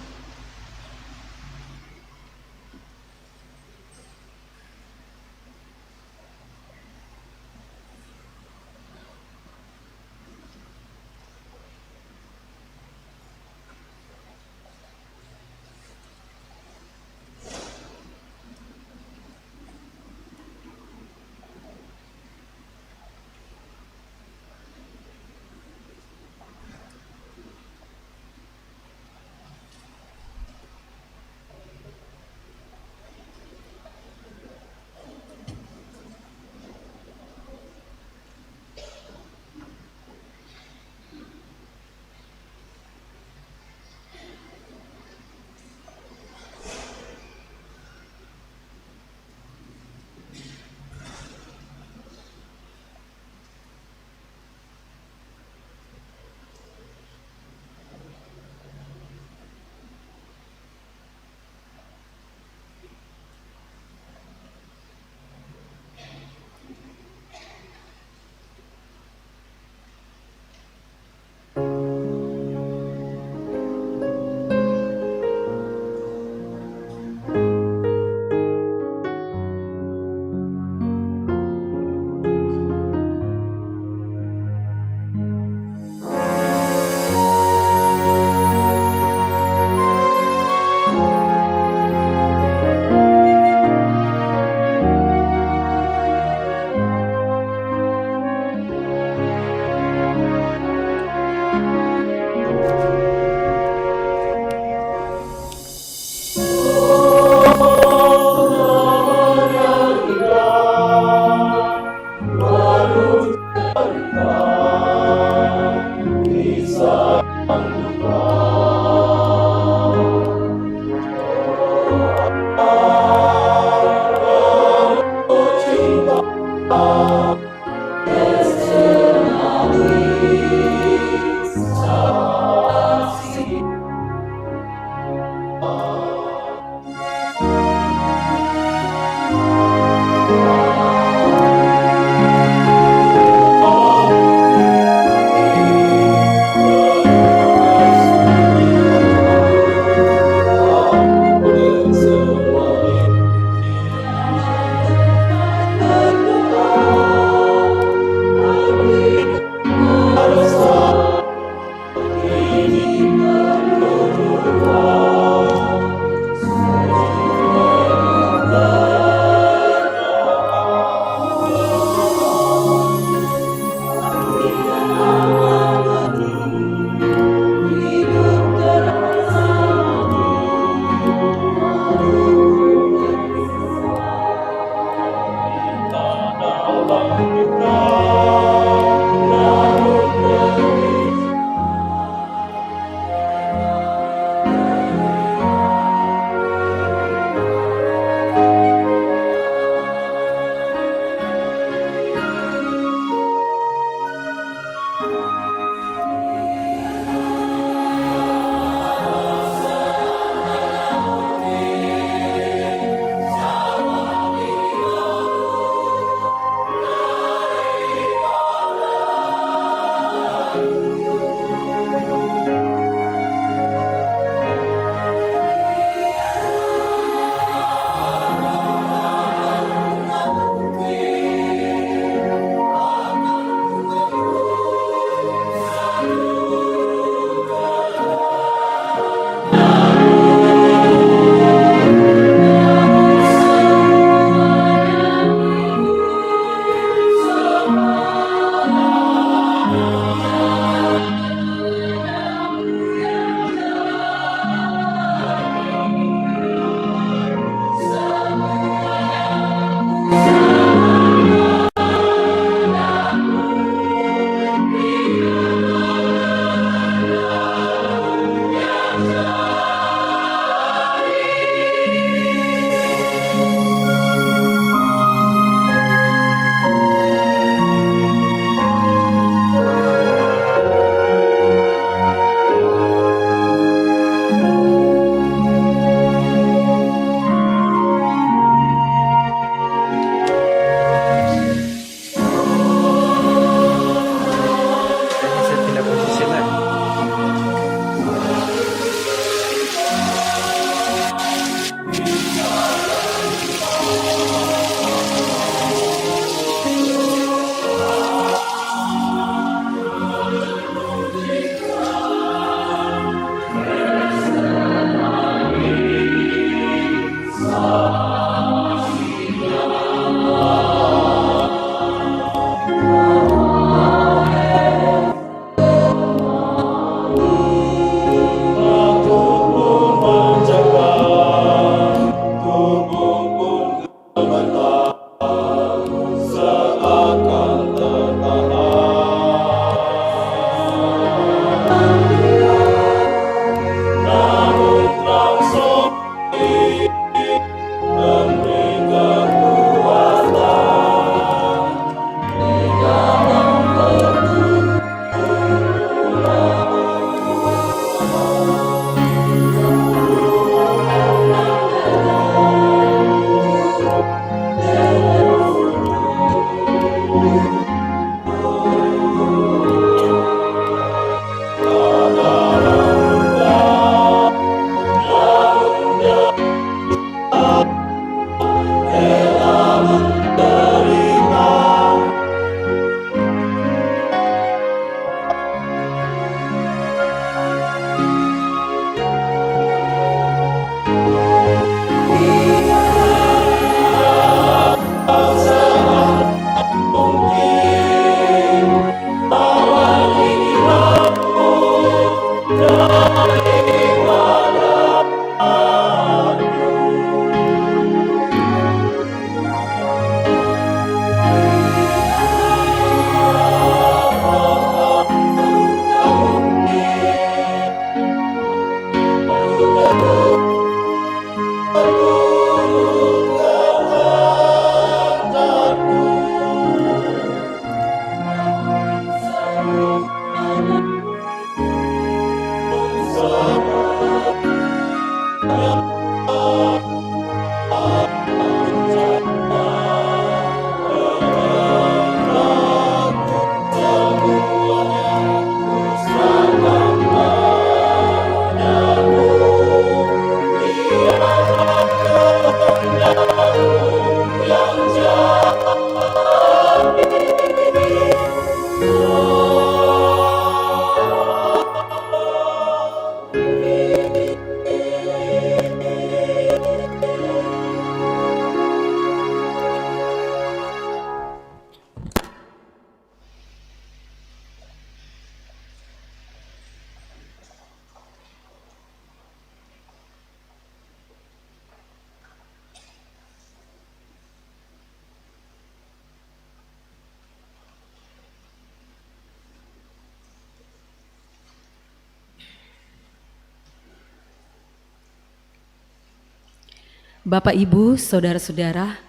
Bapak, Ibu, Saudara-saudara,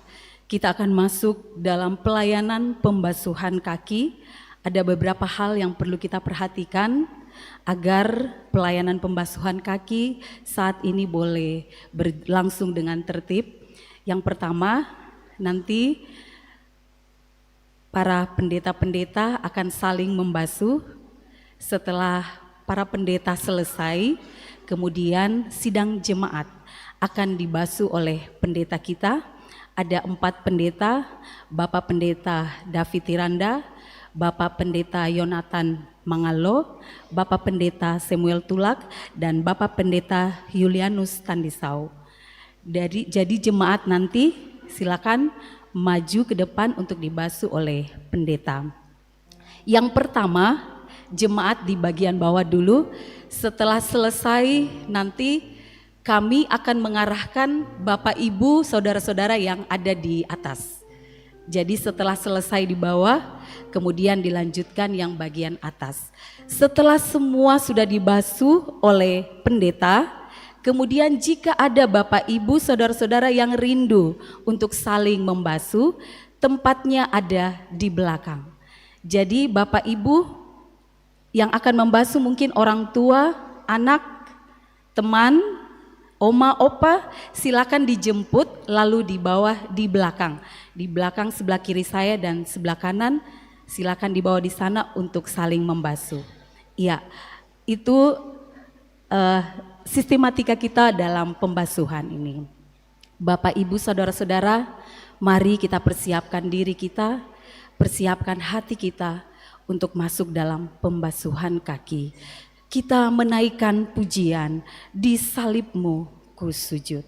kita akan masuk dalam pelayanan pembasuhan kaki. Ada beberapa hal yang perlu kita perhatikan agar pelayanan pembasuhan kaki saat ini boleh berlangsung dengan tertib. Yang pertama, nanti para pendeta-pendeta akan saling membasuh. Setelah para pendeta selesai, kemudian sidang jemaat akan dibasuh oleh pendeta kita. Ada 4 pendeta, Bapak Pendeta David Tiranda, Bapak Pendeta Yonatan Mangalo, Bapak Pendeta Samuel Tulak, dan Bapak Pendeta Julianus Tandisau. Jadi jemaat nanti silakan maju ke depan untuk dibasuh oleh pendeta. Yang pertama, jemaat di bagian bawah dulu. Setelah selesai nanti kami akan mengarahkan Bapak Ibu Saudara-saudara yang ada di atas. Jadi setelah selesai di bawah, kemudian dilanjutkan yang bagian atas. Setelah semua sudah dibasuh oleh pendeta, kemudian jika ada Bapak Ibu Saudara-saudara yang rindu untuk saling membasuh, tempatnya ada di belakang. Jadi Bapak Ibu yang akan membasuh mungkin orang tua, anak, teman, oma, opa, silakan dijemput lalu dibawa di belakang. Di belakang sebelah kiri saya dan sebelah kanan, silakan dibawa di sana untuk saling membasuh. Iya, itu sistematika kita dalam pembasuhan ini. Bapak, Ibu, Saudara-saudara, mari kita persiapkan diri kita, persiapkan hati kita untuk masuk dalam pembasuhan kaki. Kita menaikkan pujian, di salibmu ku sujud.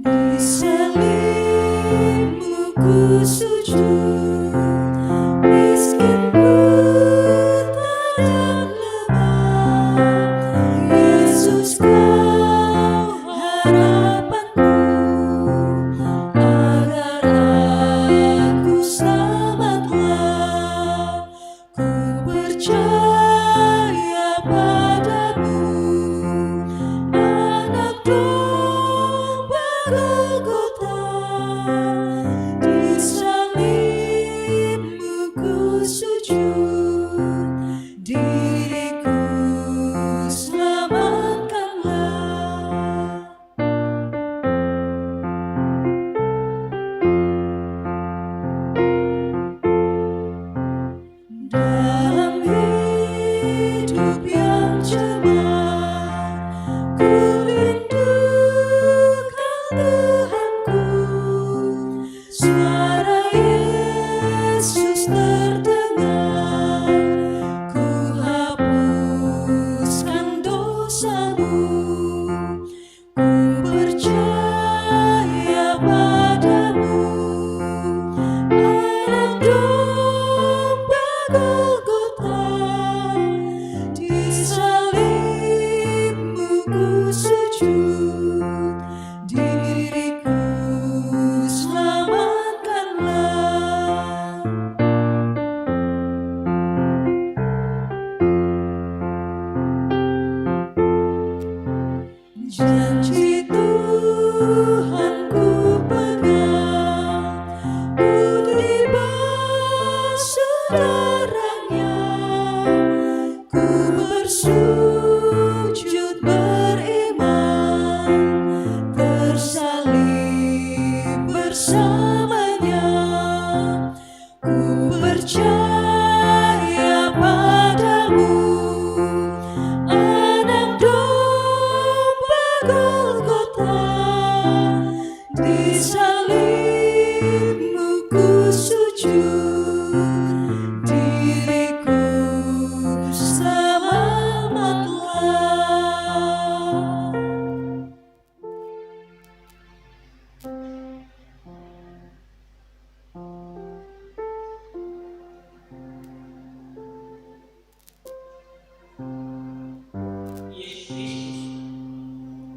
Di salibmu ku sujud, miskin buta dan lemah. Yesus kau harapanku, agar aku selamatlah. Ku percaya padamu, anak domba Golgota. Di salibmu ku sujud, diriku selamatkanlah. Dalam hidup yang cemas, ku rindukan Tuhanku. Suara Yesus terdengar, ku hapuskan dosamu. Ku percaya padamu, anak domba Golgota. Di salibmu ku sujud, diriku selamatkanlah. Janji Tuhan ku pegang, ku dibasuh darahnya. Ku bersujud beriman, tersalib bersamanya. Ku percaya padamu, anak domba Golgota. Di salibmu ku sujud, diriku selamatlah.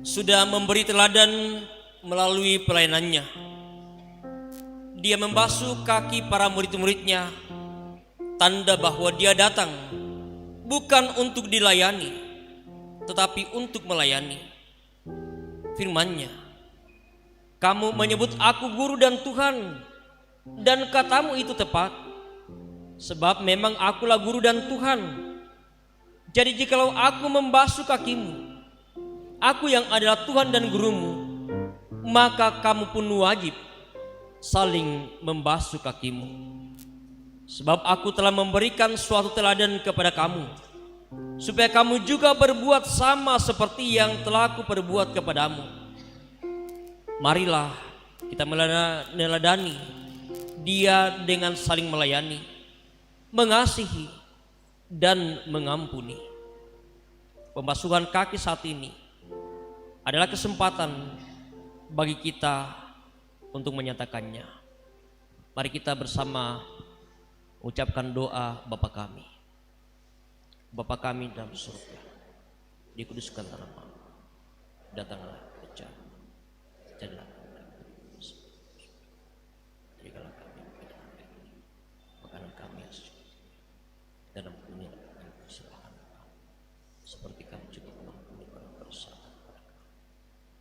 Sudah memberi teladan melalui pelayanannya. Dia membasuh kaki para murid-muridnya, tanda bahwa dia datang bukan untuk dilayani, tetapi untuk melayani. Firman-Nya, "Kamu menyebut aku guru dan Tuhan, dan katamu itu tepat, sebab memang akulah guru dan Tuhan. Jadi jikalau aku membasuh kakimu, aku yang adalah Tuhan dan gurumu, maka kamu pun wajib saling membasuh kakimu. Sebab aku telah memberikan suatu teladan kepada kamu, supaya kamu juga berbuat sama seperti yang telah aku perbuat kepadamu. Marilah kita meneladani dia dengan saling melayani, mengasihi, dan mengampuni." Pembasuhan kaki saat ini adalah kesempatan bagi kita untuk menyatakannya. Mari kita bersama ucapkan doa Bapa kami. Bapa kami dalam surga, dikuduskan namamu, datanglah kerajaan-Mu, jadilah kehendakmu, berikanlah kami makanan kami yang secukupnya, dan ampuni kesalahan kami, seperti kami juga mengampuni orang bersalah kepada kami,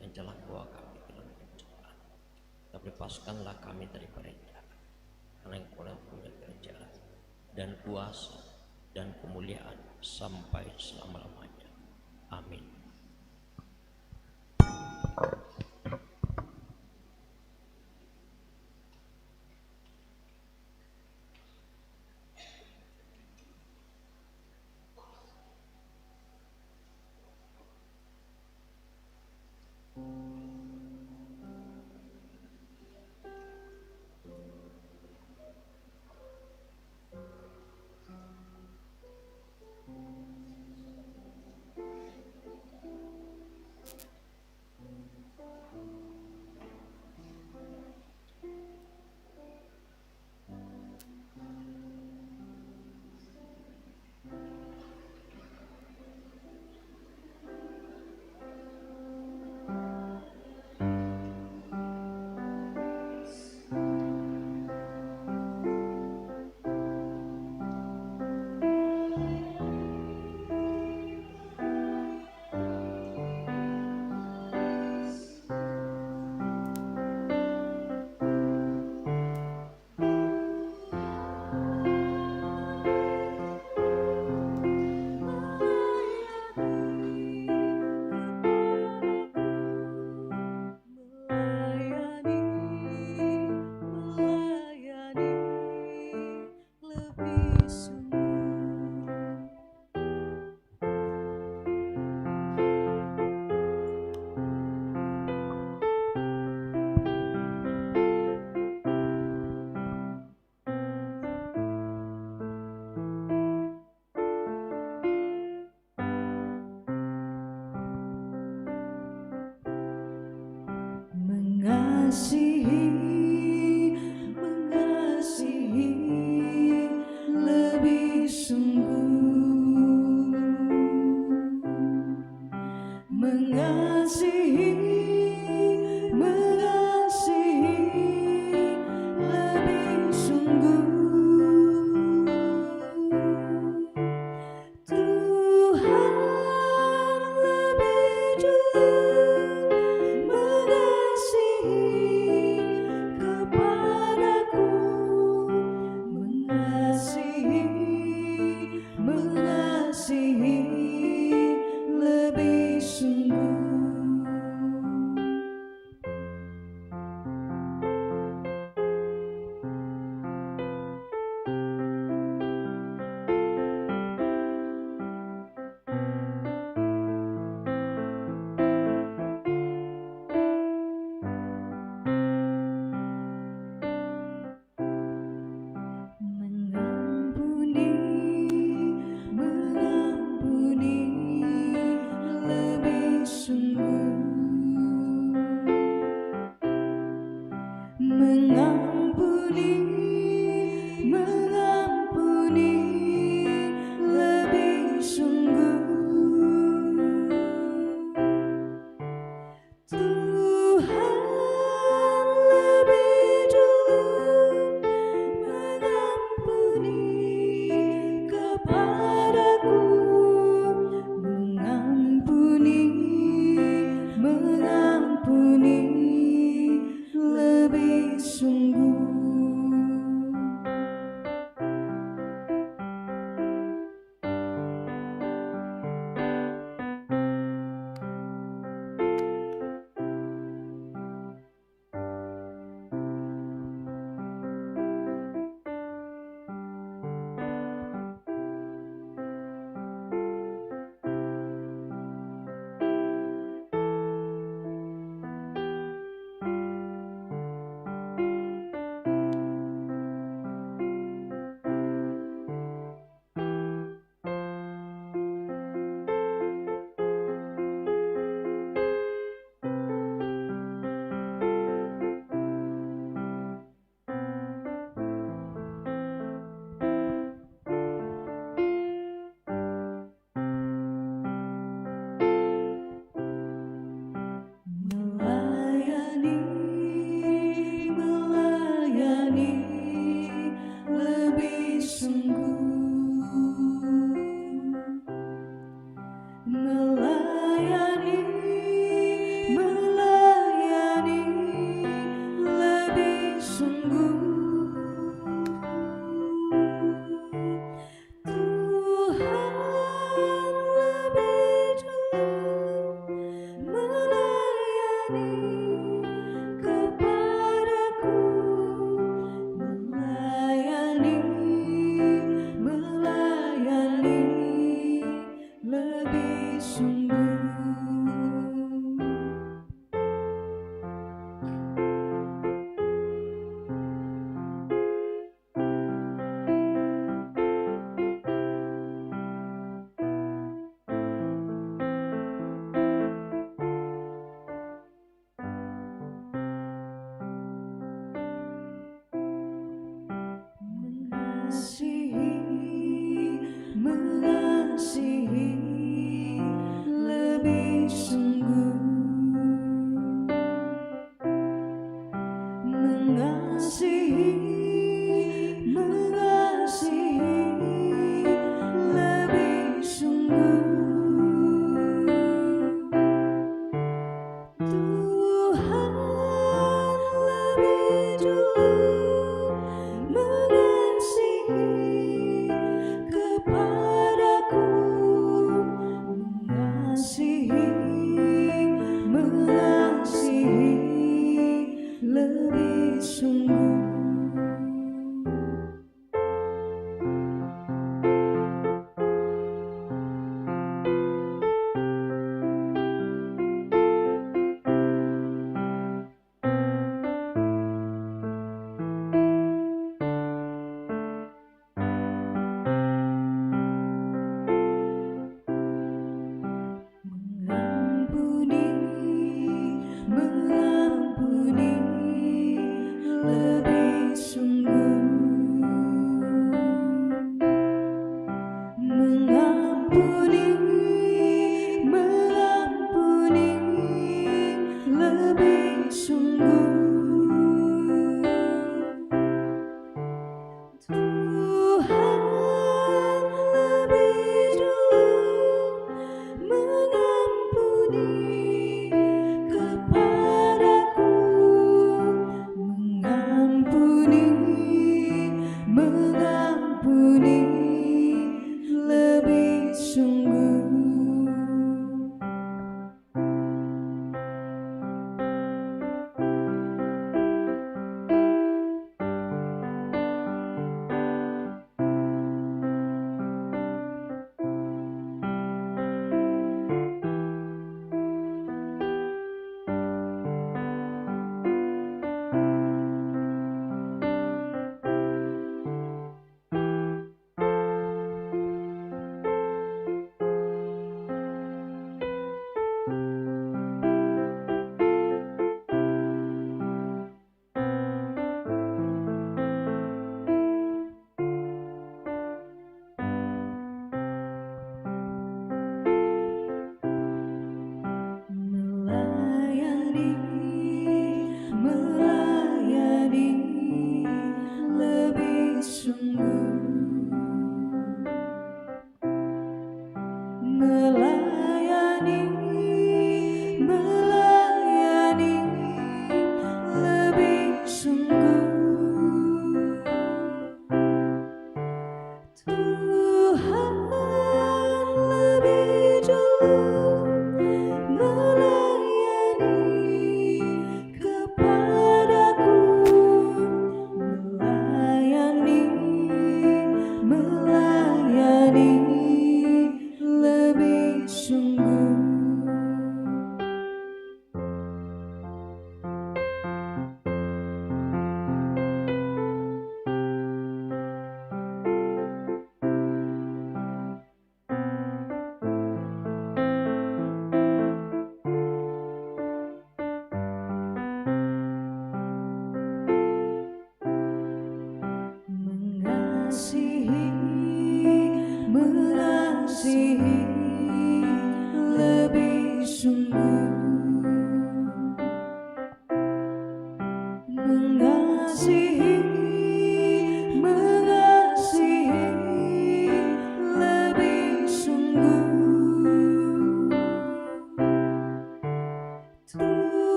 dan jangan bawa kami ke dalam pencobaan, tapi lepaskanlah kami daripada yang jahat, karena yang Engkau punya kerajaan dan kuasa dan kemuliaan sampai selama-lamanya. Amin. Mengasihi lebih sungguh, mengasihi lebih sungguh. Tuhan lebih dulu mengasihi kepadaku, mengasihi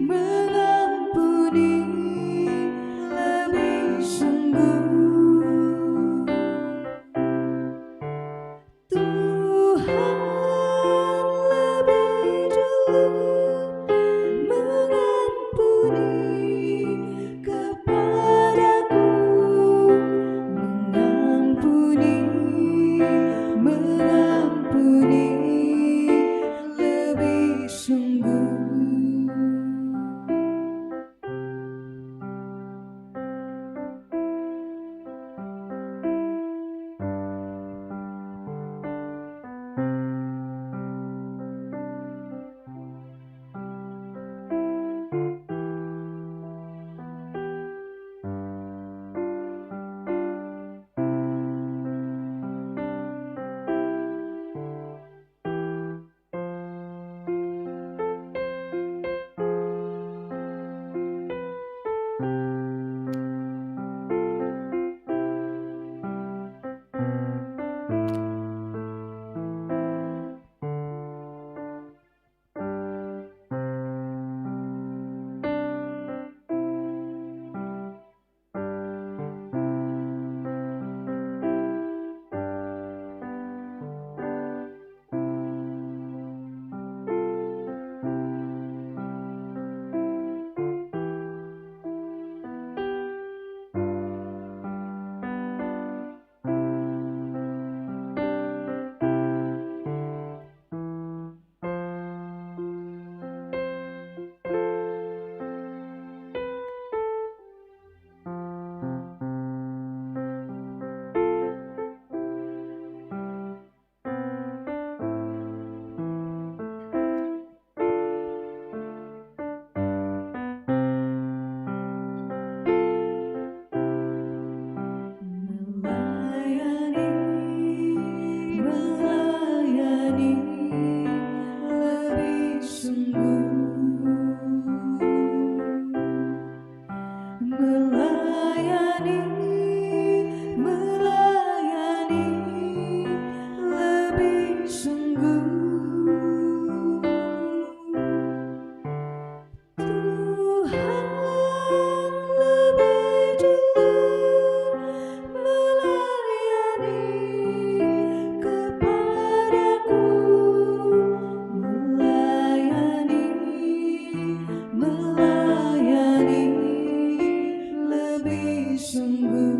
mengampuni lebih sungguh. Tuhan lebih dulu mengampuni kepadaku, mengampuni lebih sungguh. Melayani lebih sungguh, melayani lebih sungguh. Tuhan lebih dulu melayani kepadaku, melayani lebih sungguh.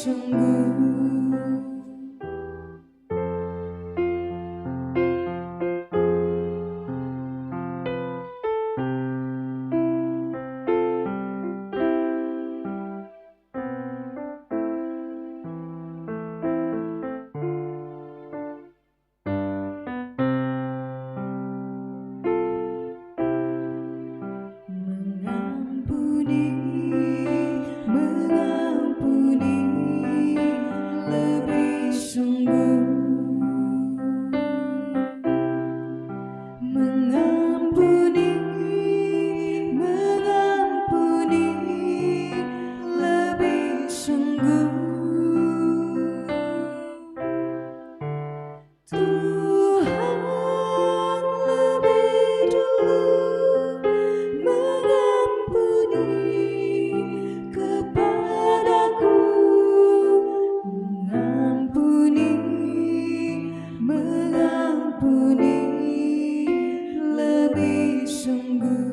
sungguh. Mengampuni, mengampuni, lebih sungguh. Mengampuni, mengampuni, lebih sungguh. Tuhan lebih dulu mengampuni kepadaku, mengampuni, mengampuni, lebih sungguh.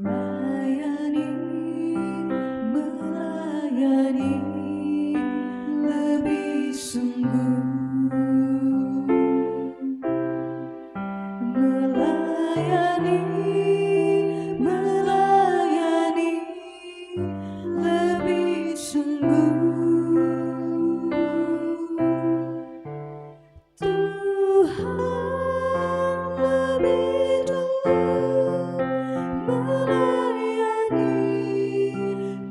Melayani, melayani, lebih sungguh. Melayani, melayani, lebih sungguh. Tuhan lebih dulu melayani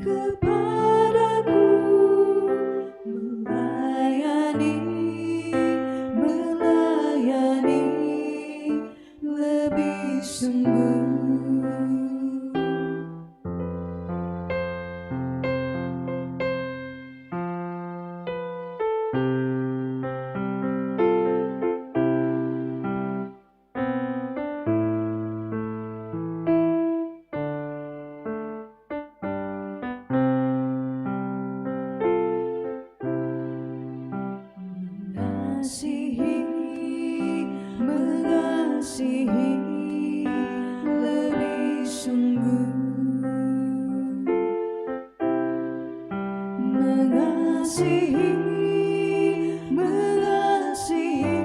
kepadaku, melayani, melayani, lebih sungguh. Mengasihi, mengasihi, lebih sungguh. Mengasihi, mengasihi,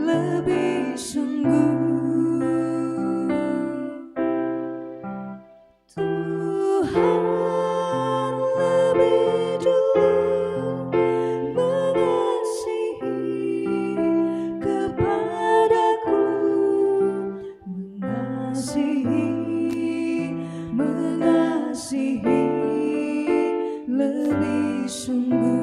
lebih sungguh. Tuhan lebih dulu mengasihi kepadaku, mengasihi, mengasihi, lebih sungguh.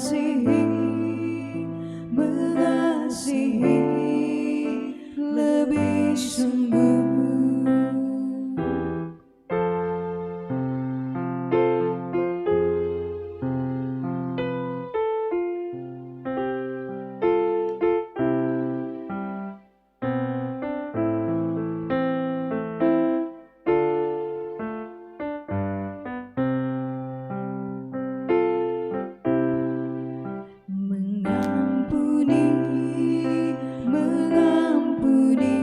mengasihi, mengasihi lebih sungguh. Mengampuni, mengampuni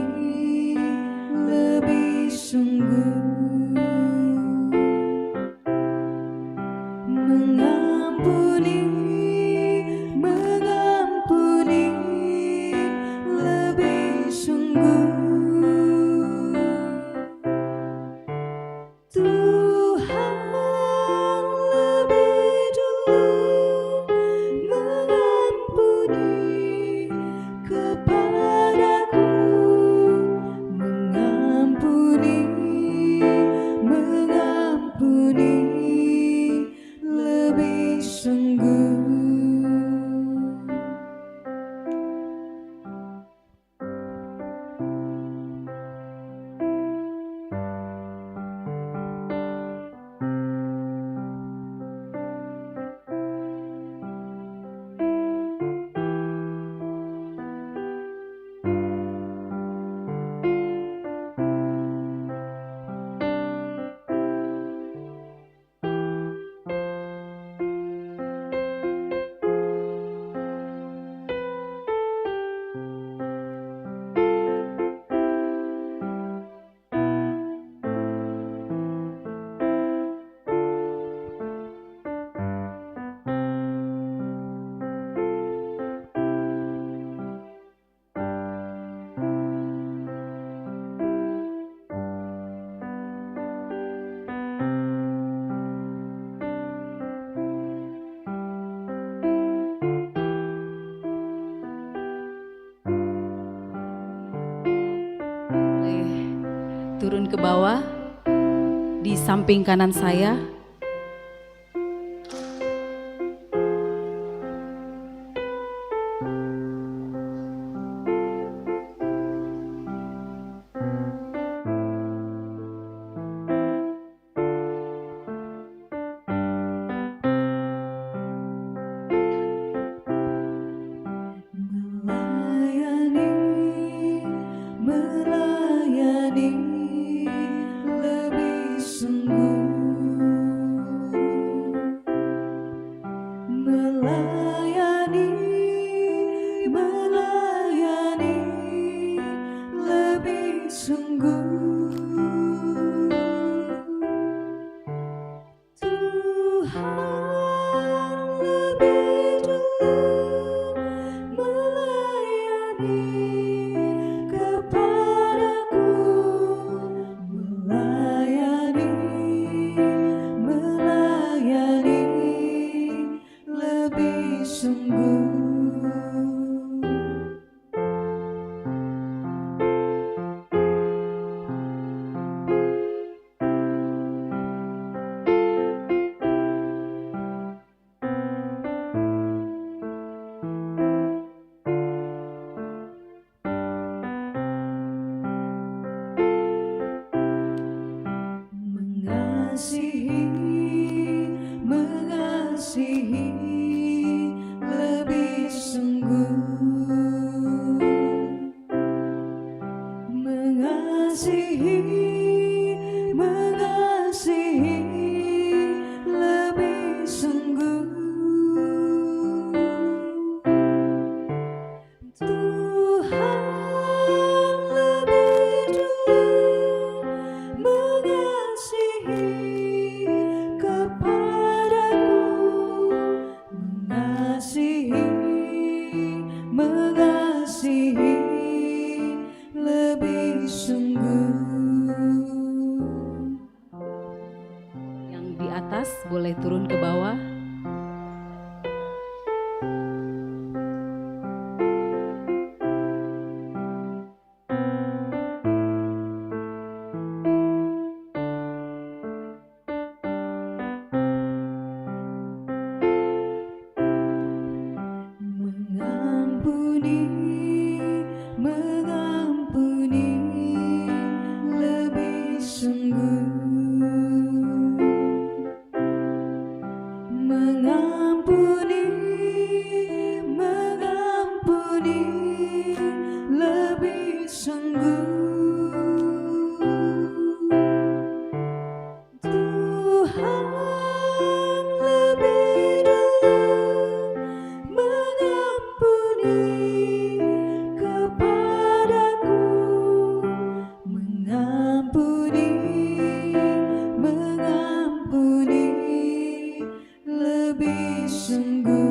lebih sungguh. Mengampuni, mengampuni lebih sungguh. Tuhan lebih dulu mengampuni kepadaku, mengampuni, mengampuni lebih sungguh. Boleh turun ke bawah di samping kanan saya. Melayani, melayani lebih sungguh. Melayani, melayani lebih sungguh. Tuhan lebih dulu melayani kepadaku, melayani, melayani lebih sungguh. Mengasihi, mengasihi lebih mengampuni lebih sungguh, mengampuni, mengampuni lebih sungguh. Tuhan lebih dulu mengampuni kepadaku, mengampuni, mengampuni lebih sungguh.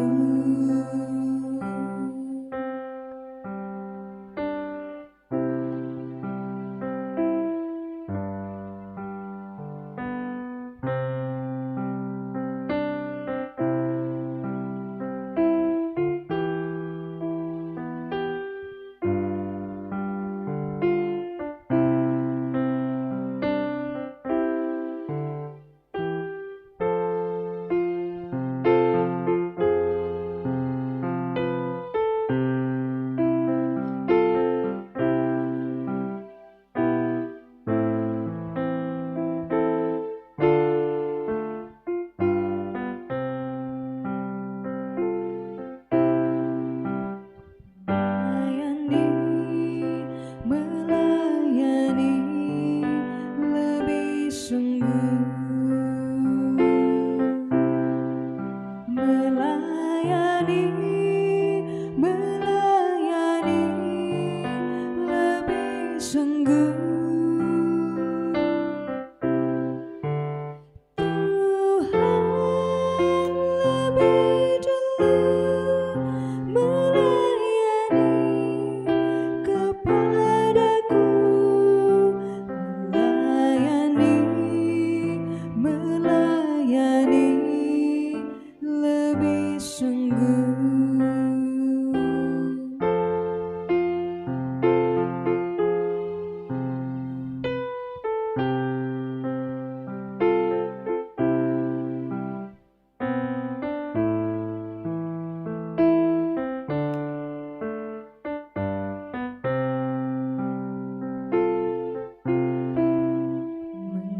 Melayani lebih sungguh, melayani, melayani lebih sungguh. Tuhan lebih dulu melayani kepadaku, melayani, melayani lebih sungguh.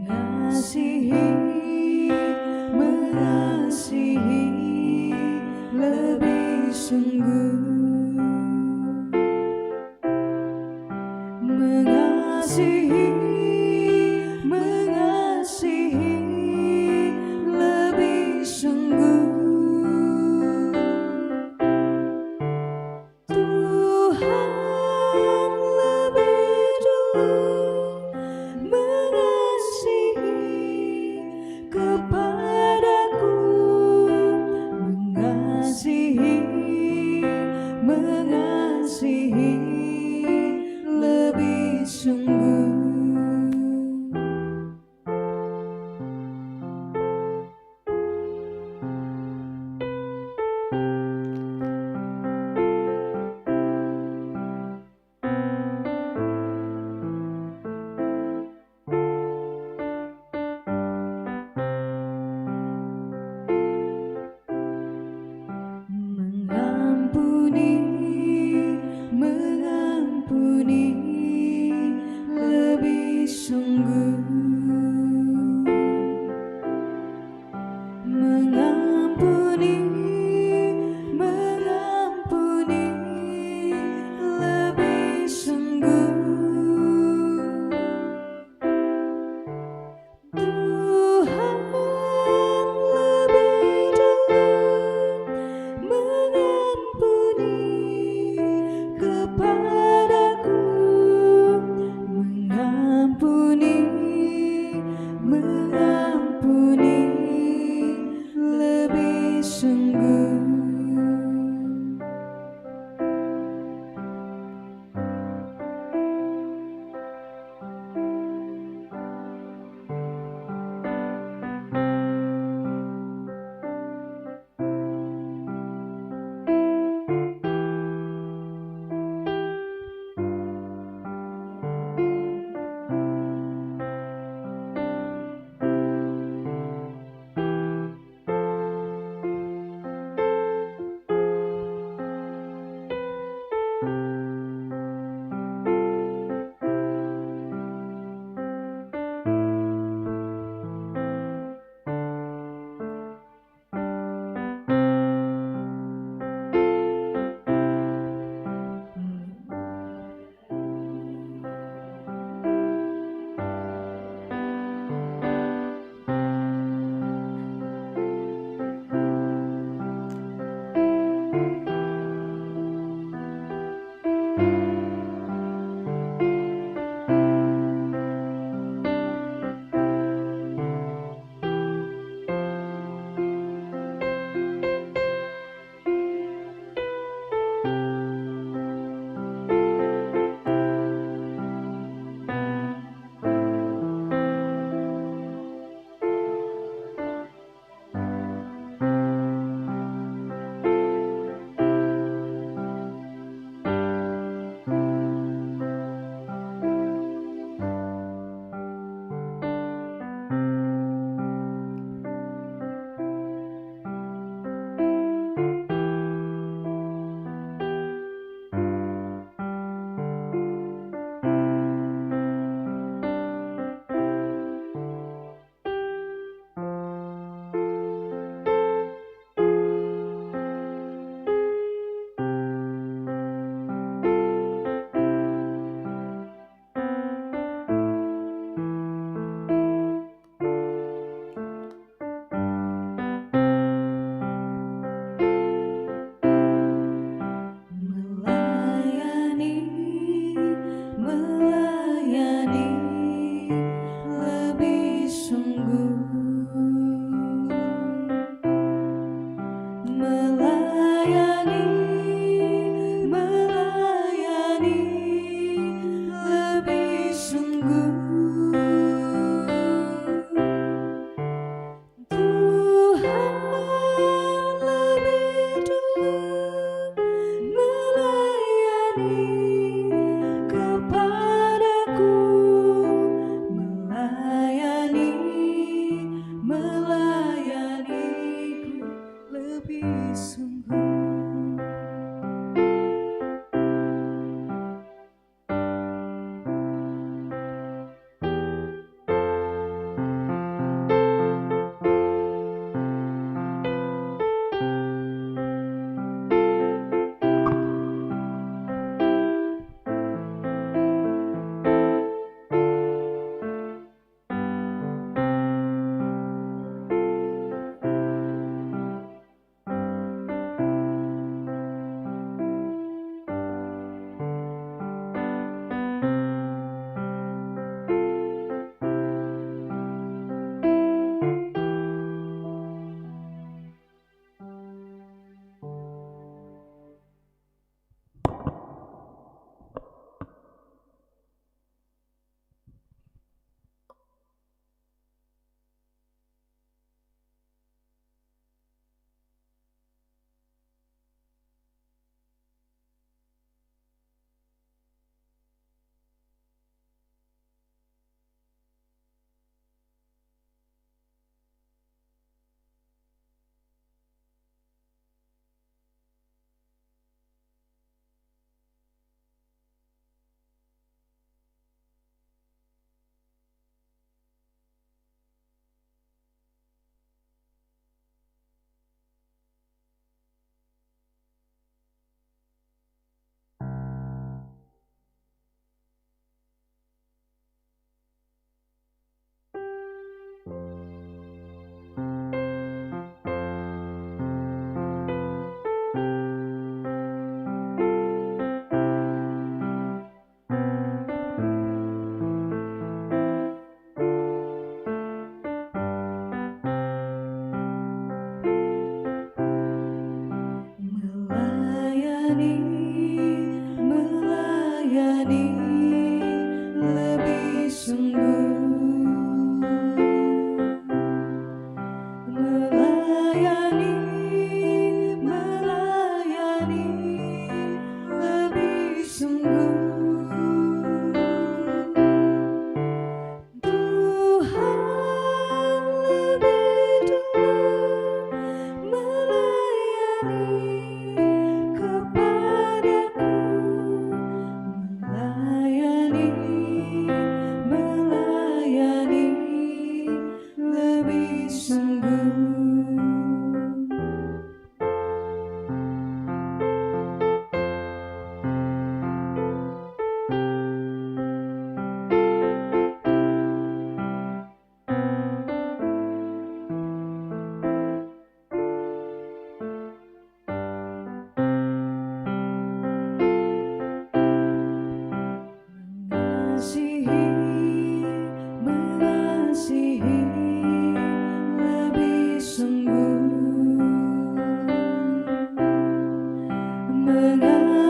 Mengasihi, mengasihi lebih sungguh, mengasihi, mengasihi lebih sungguh. Tuhan lebih dulu mengasihi kepadaku, mengasihi,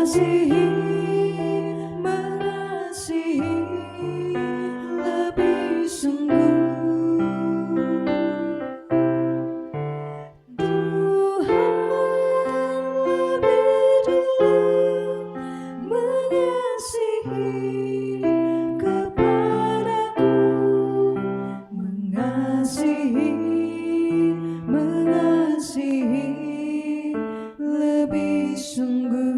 mengasihi, mengasihi lebih sungguh. Tuhan lebih dulu mengasihi kepadaku, mengasihi, mengasihi lebih sungguh.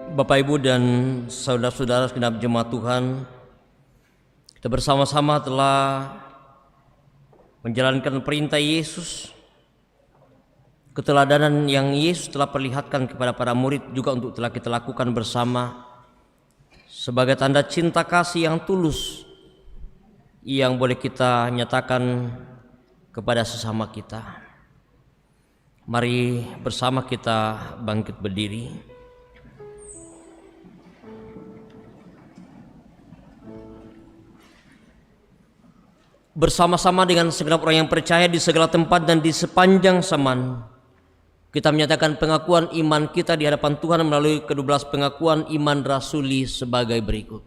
Bapak, Ibu, dan saudara-saudara segenap jemaat Tuhan, kita bersama-sama telah menjalankan perintah Yesus, keteladanan yang Yesus telah perlihatkan kepada para murid juga untuk telah kita lakukan bersama sebagai tanda cinta kasih yang tulus yang boleh kita nyatakan kepada sesama kita. Mari bersama kita bangkit berdiri. Bersama-sama dengan segenap orang yang percaya di segala tempat dan di sepanjang zaman, kita menyatakan pengakuan iman kita di hadapan Tuhan melalui ke-12 pengakuan iman rasuli sebagai berikut.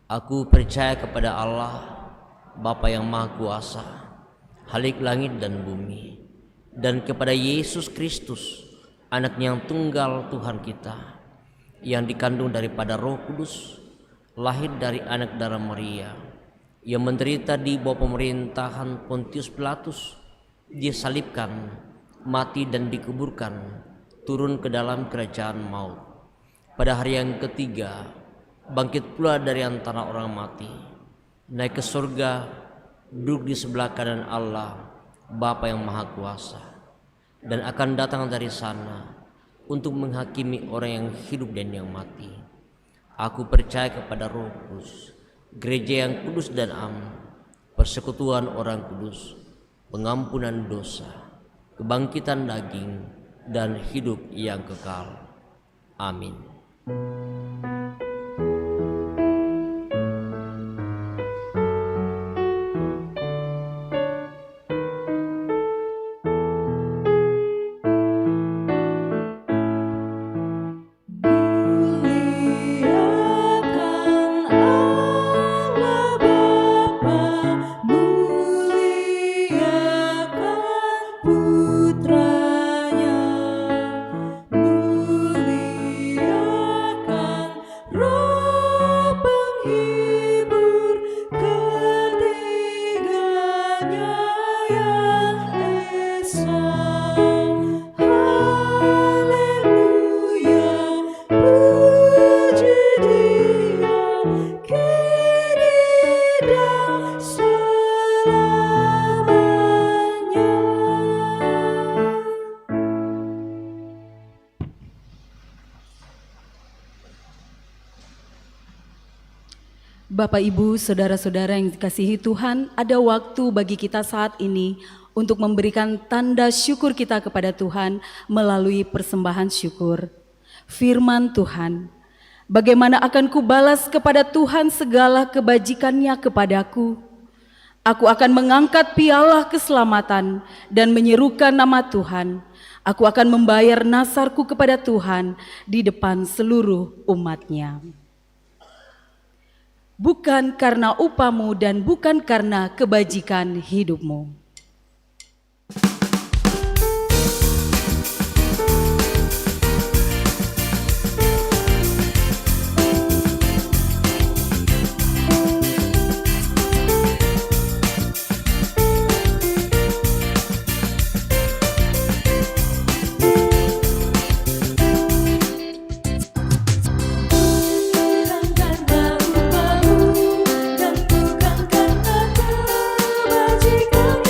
Aku percaya kepada Allah, Bapa yang Maha Kuasa, Khalik langit dan bumi, dan kepada Yesus Kristus, Anaknya yang tunggal Tuhan kita, yang dikandung daripada Roh Kudus, lahir dari anak darah Maria, yang menderita di bawah pemerintahan Pontius Pilatus, disalibkan, mati dan dikuburkan, turun ke dalam kerajaan maut. Pada hari yang ketiga, bangkit pula dari antara orang mati, naik ke surga, duduk di sebelah kanan Allah, Bapa yang Maha Kuasa, dan akan datang dari sana untuk menghakimi orang yang hidup dan yang mati. Aku percaya kepada Roh Kudus, gereja yang kudus dan am, persekutuan orang kudus, pengampunan dosa, kebangkitan daging, dan hidup yang kekal. Amin. Putranya, muliakan Bapak, Ibu, saudara-saudara yang dikasihi Tuhan, ada waktu bagi kita saat ini untuk memberikan tanda syukur kita kepada Tuhan melalui persembahan syukur. Firman Tuhan, bagaimana akan kubalas kepada Tuhan segala kebajikannya kepadaku? Aku akan mengangkat piala keselamatan dan menyerukan nama Tuhan. Aku akan membayar nasarku kepada Tuhan di depan seluruh umat-Nya. Bukan karena upamu dan bukan karena kebajikan hidupmu. Bukan karena upamu dan bukan karena kebajikan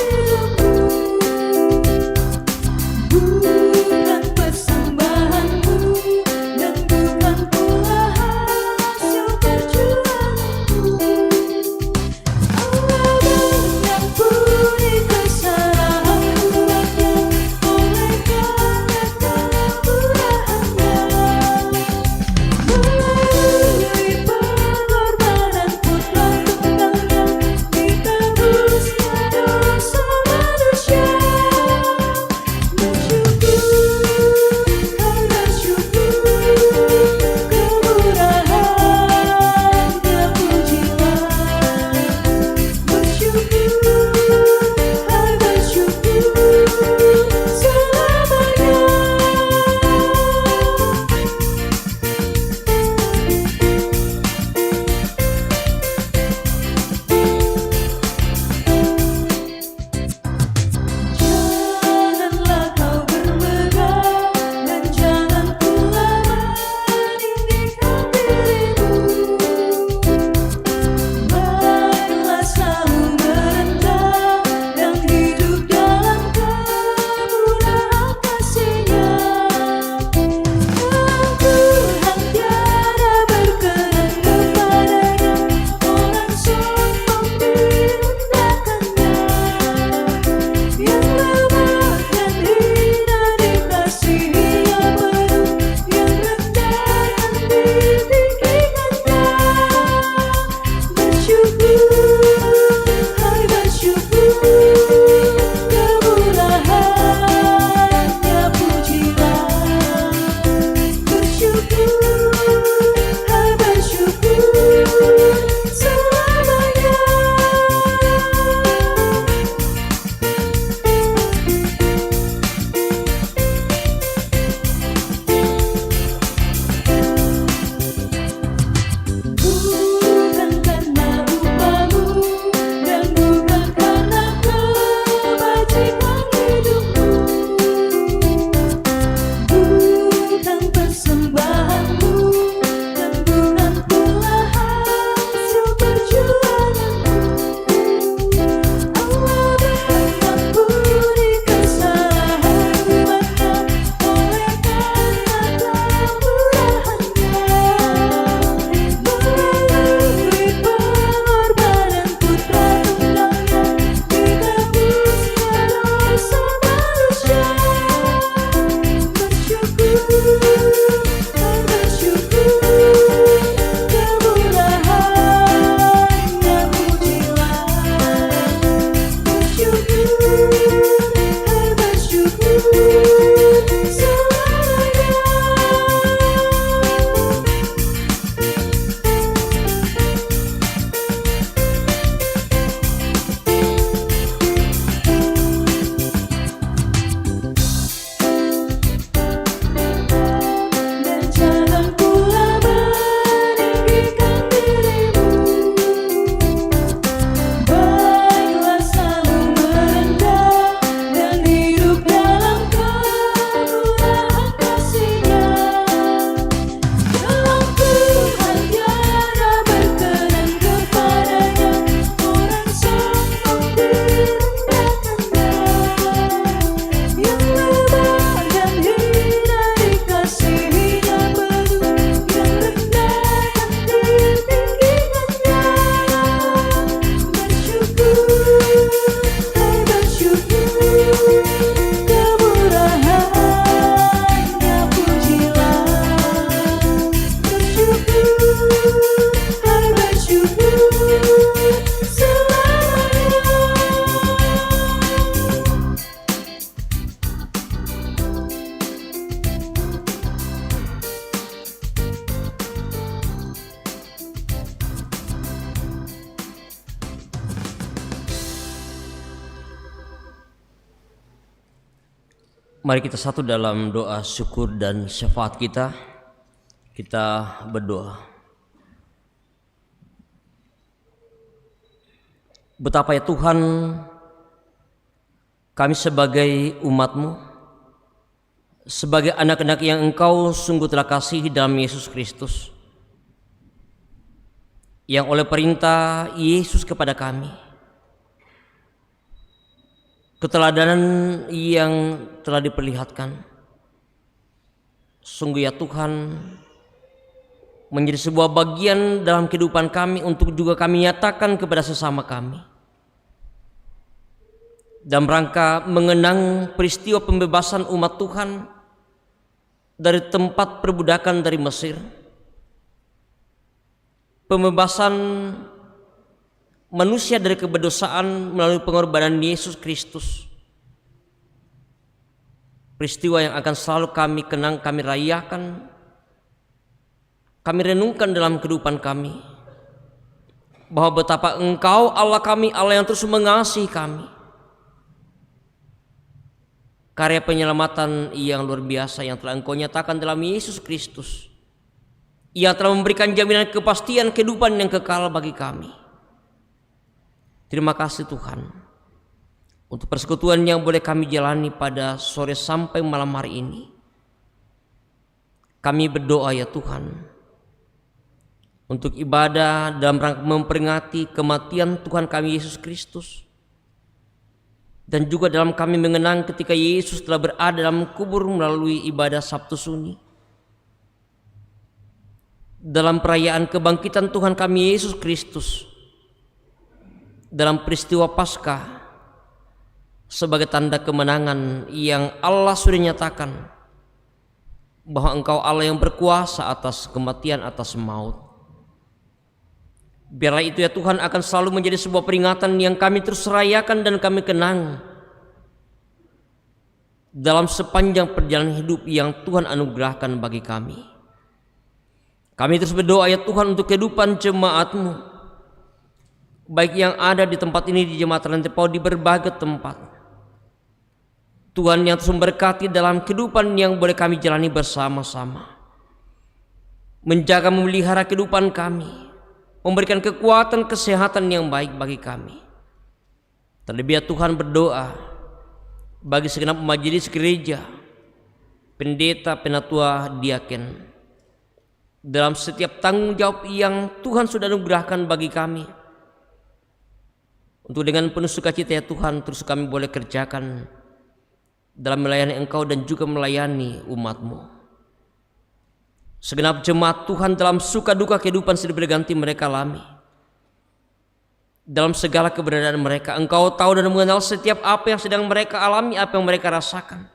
Mari kita satu dalam doa syukur dan syafaat kita. Kita berdoa. Betapa ya Tuhan, kami sebagai umat-Mu, sebagai anak-anak yang Engkau sungguh telah kasihi dalam Yesus Kristus, yang oleh perintah Yesus kepada kami, keteladanan yang telah diperlihatkan, sungguh ya Tuhan, menjadi sebuah bagian dalam kehidupan kami untuk juga kami nyatakan kepada sesama kami dalam rangka mengenang peristiwa pembebasan umat Tuhan dari tempat perbudakan dari Mesir, pembebasan manusia dari keberdosaan melalui pengorbanan Yesus Kristus. Peristiwa yang akan selalu kami kenang, kami rayakan, kami renungkan dalam kehidupan kami, bahwa betapa Engkau Allah kami, Allah yang terus mengasihi kami. Karya penyelamatan yang luar biasa yang telah Engkau nyatakan dalam Yesus Kristus, Ia telah memberikan jaminan kepastian kehidupan yang kekal bagi kami. Terima kasih Tuhan untuk persekutuan yang boleh kami jalani pada sore sampai malam hari ini. Kami berdoa ya Tuhan untuk ibadah dalam rangka memperingati kematian Tuhan kami Yesus Kristus, dan juga dalam kami mengenang ketika Yesus telah berada dalam kubur melalui ibadah Sabtu Sunyi. Dalam perayaan kebangkitan Tuhan kami Yesus Kristus, dalam peristiwa Paskah sebagai tanda kemenangan yang Allah sudah nyatakan bahwa Engkau Allah yang berkuasa atas kematian, atas maut. Biarlah itu ya Tuhan akan selalu menjadi sebuah peringatan yang kami terus rayakan dan kami kenang dalam sepanjang perjalanan hidup yang Tuhan anugerahkan bagi kami. Kami terus berdoa ya Tuhan untuk kehidupan jemaat-Mu, baik yang ada di tempat ini, di Jemaat Rantepau, di berbagai tempat. Tuhan yang terus memberkati dalam kehidupan yang boleh kami jalani bersama-sama, menjaga memelihara kehidupan kami, memberikan kekuatan kesehatan yang baik bagi kami. Terlebih ya Tuhan berdoa bagi segenap majelis gereja, pendeta, penatua, diaken, dalam setiap tanggung jawab yang Tuhan sudah anugerahkan bagi kami, untuk dengan penuh sukacita ya Tuhan terus kami boleh kerjakan dalam melayani Engkau dan juga melayani umat-Mu. Segenap jemaat Tuhan dalam suka duka kehidupan silih berganti mereka alami, dalam segala keberadaan mereka Engkau tahu dan mengenal setiap apa yang sedang mereka alami, apa yang mereka rasakan.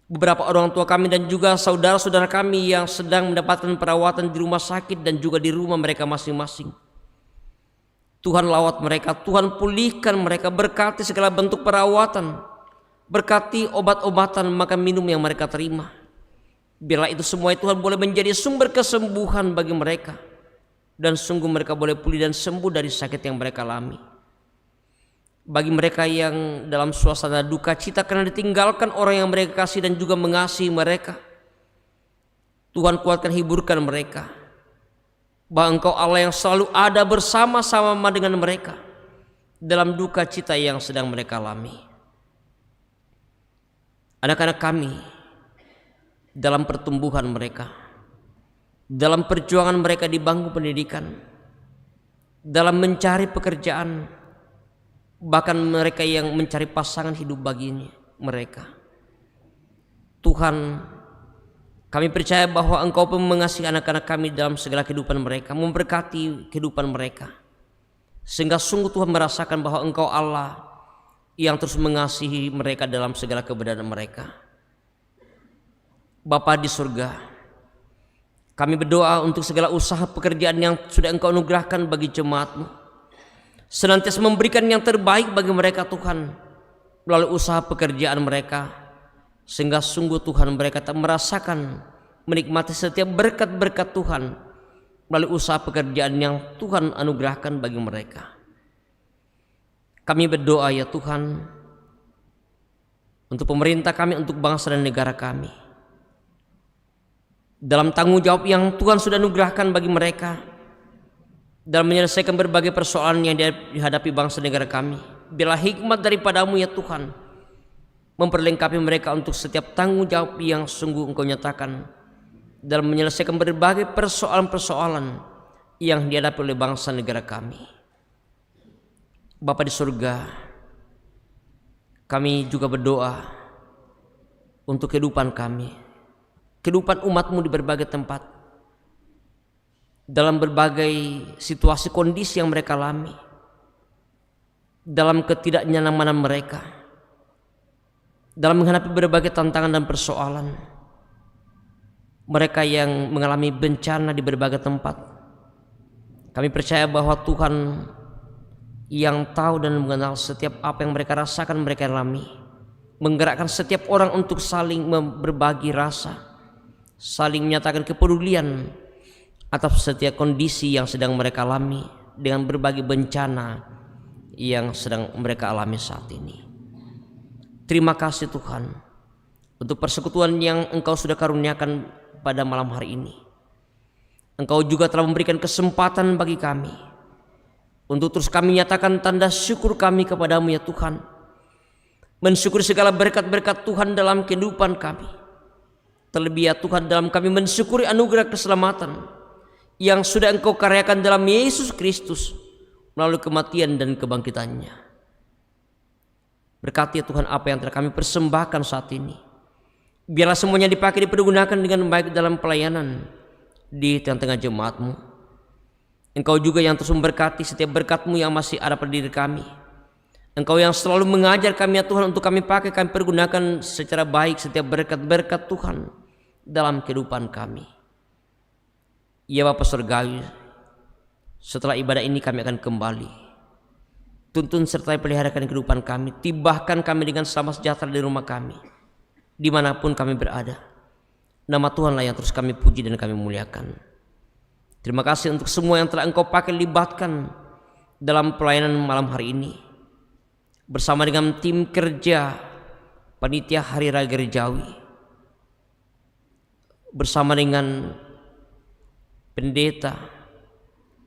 Beberapa orang tua kami dan juga saudara-saudara kami yang sedang mendapatkan perawatan di rumah sakit dan juga di rumah mereka masing-masing, Tuhan lawat mereka, Tuhan pulihkan mereka, berkati segala bentuk perawatan, berkati obat-obatan makan minum yang mereka terima. Biarlah itu semua Tuhan boleh menjadi sumber kesembuhan bagi mereka, dan sungguh mereka boleh pulih dan sembuh dari sakit yang mereka alami. Bagi mereka yang dalam suasana duka cita karena ditinggalkan orang yang mereka kasih dan juga mengasihi mereka, Tuhan kuatkan, hiburkan mereka, bahwa Engkau Allah yang selalu ada bersama-sama dengan mereka dalam duka cita yang sedang mereka alami. Anak-anak kami dalam pertumbuhan mereka, dalam perjuangan mereka di bangku pendidikan, dalam mencari pekerjaan, bahkan mereka yang mencari pasangan hidup baginya mereka, Tuhan, kami percaya bahwa Engkau pun mengasihi anak-anak kami dalam segala kehidupan mereka, memberkati kehidupan mereka, sehingga sungguh Tuhan merasakan bahwa Engkau Allah yang terus mengasihi mereka dalam segala keberadaan mereka. Bapa di surga, kami berdoa untuk segala usaha pekerjaan yang sudah Engkau anugerahkan bagi jemaat-Mu, senantiasa memberikan yang terbaik bagi mereka Tuhan melalui usaha pekerjaan mereka, sehingga sungguh Tuhan mereka tak merasakan menikmati setiap berkat-berkat Tuhan melalui usaha pekerjaan yang Tuhan anugerahkan bagi mereka. Kami berdoa ya Tuhan, untuk pemerintah kami, untuk bangsa dan negara kami. Dalam tanggung jawab yang Tuhan sudah anugerahkan bagi mereka dalam menyelesaikan berbagai persoalan yang dihadapi bangsa negara kami, biarlah hikmat daripada-Mu ya Tuhan memperlengkapi mereka untuk setiap tanggung jawab yang sungguh Engkau nyatakan dalam menyelesaikan berbagai persoalan-persoalan yang dihadapi oleh bangsa negara kami. Bapa di surga, kami juga berdoa untuk kehidupan kami, kehidupan umat-Mu di berbagai tempat, dalam berbagai situasi kondisi yang mereka alami, dalam ketidaknyamanan mereka, dalam menghadapi berbagai tantangan dan persoalan. Mereka yang mengalami bencana di berbagai tempat, kami percaya bahwa Tuhan yang tahu dan mengenal setiap apa yang mereka rasakan, mereka alami, menggerakkan setiap orang untuk saling berbagi rasa, saling menyatakan kepedulian atas setiap kondisi yang sedang mereka alami dengan berbagai bencana yang sedang mereka alami saat ini. Terima kasih Tuhan untuk persekutuan yang Engkau sudah karuniakan pada malam hari ini. Engkau juga telah memberikan kesempatan bagi kami untuk terus kami nyatakan tanda syukur kami kepadamu ya Tuhan, mensyukuri segala berkat-berkat Tuhan dalam kehidupan kami. Terlebih ya Tuhan, dalam kami mensyukuri anugerah keselamatan yang sudah Engkau karyakan dalam Yesus Kristus melalui kematian dan kebangkitannya. Berkati ya Tuhan apa yang telah kami persembahkan saat ini, biarlah semuanya dipakai dipergunakan dengan baik dalam pelayanan di tengah-tengah jemaat-Mu. Engkau juga yang terus memberkati setiap berkat-Mu yang masih ada pada diri kami. Engkau yang selalu mengajar kami ya Tuhan untuk kami pakai, kami pergunakan secara baik setiap berkat-berkat Tuhan dalam kehidupan kami. Ya Bapa Surgawi, setelah ibadah ini kami akan kembali. Tuntun sertai peliharakan kehidupan kami, tibahkan kami dengan selamat sejahtera di rumah kami, dimanapun kami berada. Nama Tuhanlah yang terus kami puji dan kami muliakan. Terima kasih untuk semua yang telah Engkau pakai libatkan dalam pelayanan malam hari ini, bersama dengan tim kerja panitia Hari Raya Gerejawi, bersama dengan pendeta,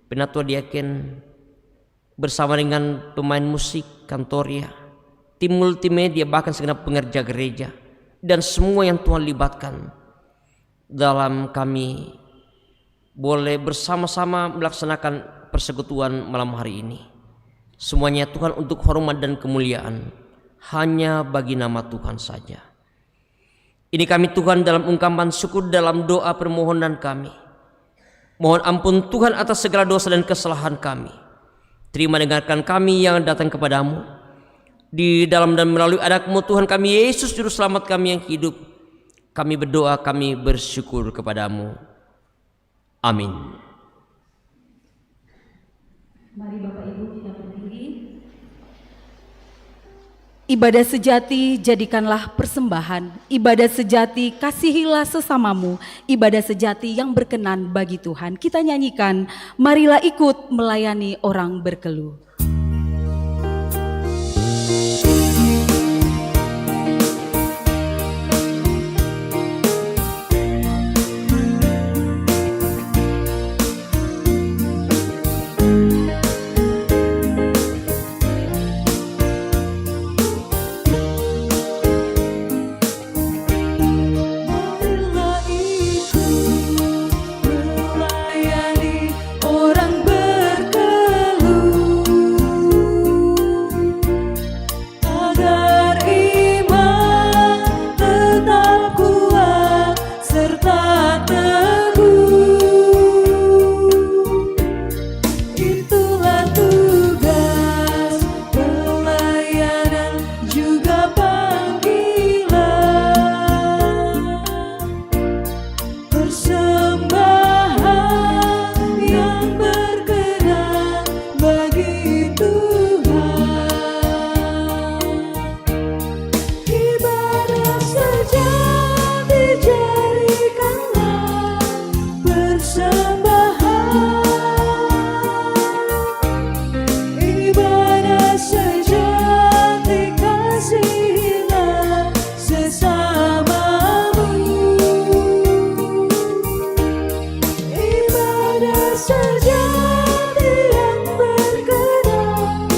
penatua diaken, bersama dengan pemain musik kantoria, tim multimedia, bahkan segenap pengerja gereja, dan semua yang Tuhan libatkan dalam kami boleh bersama-sama melaksanakan persekutuan malam hari ini. Semuanya Tuhan untuk hormat dan kemuliaan hanya bagi nama Tuhan saja. Ini kami Tuhan dalam ungkapan syukur dalam doa permohonan kami. Mohon ampun Tuhan atas segala dosa dan kesalahan kami. Terima dengarkan kami yang datang kepadamu. Di dalam dan melalui anak-Mu Tuhan kami Yesus Juru Selamat kami yang hidup, kami berdoa, kami bersyukur kepadamu. Amin. Mari Bapak Ibu kita berdiri. Ibadah sejati jadikanlah persembahan. Ibadah sejati kasihilah sesamamu. Ibadah sejati yang berkenan bagi Tuhan. Kita nyanyikan, marilah ikut melayani orang berkeluh. Melayani orang berkeluh. sejati yang berkenan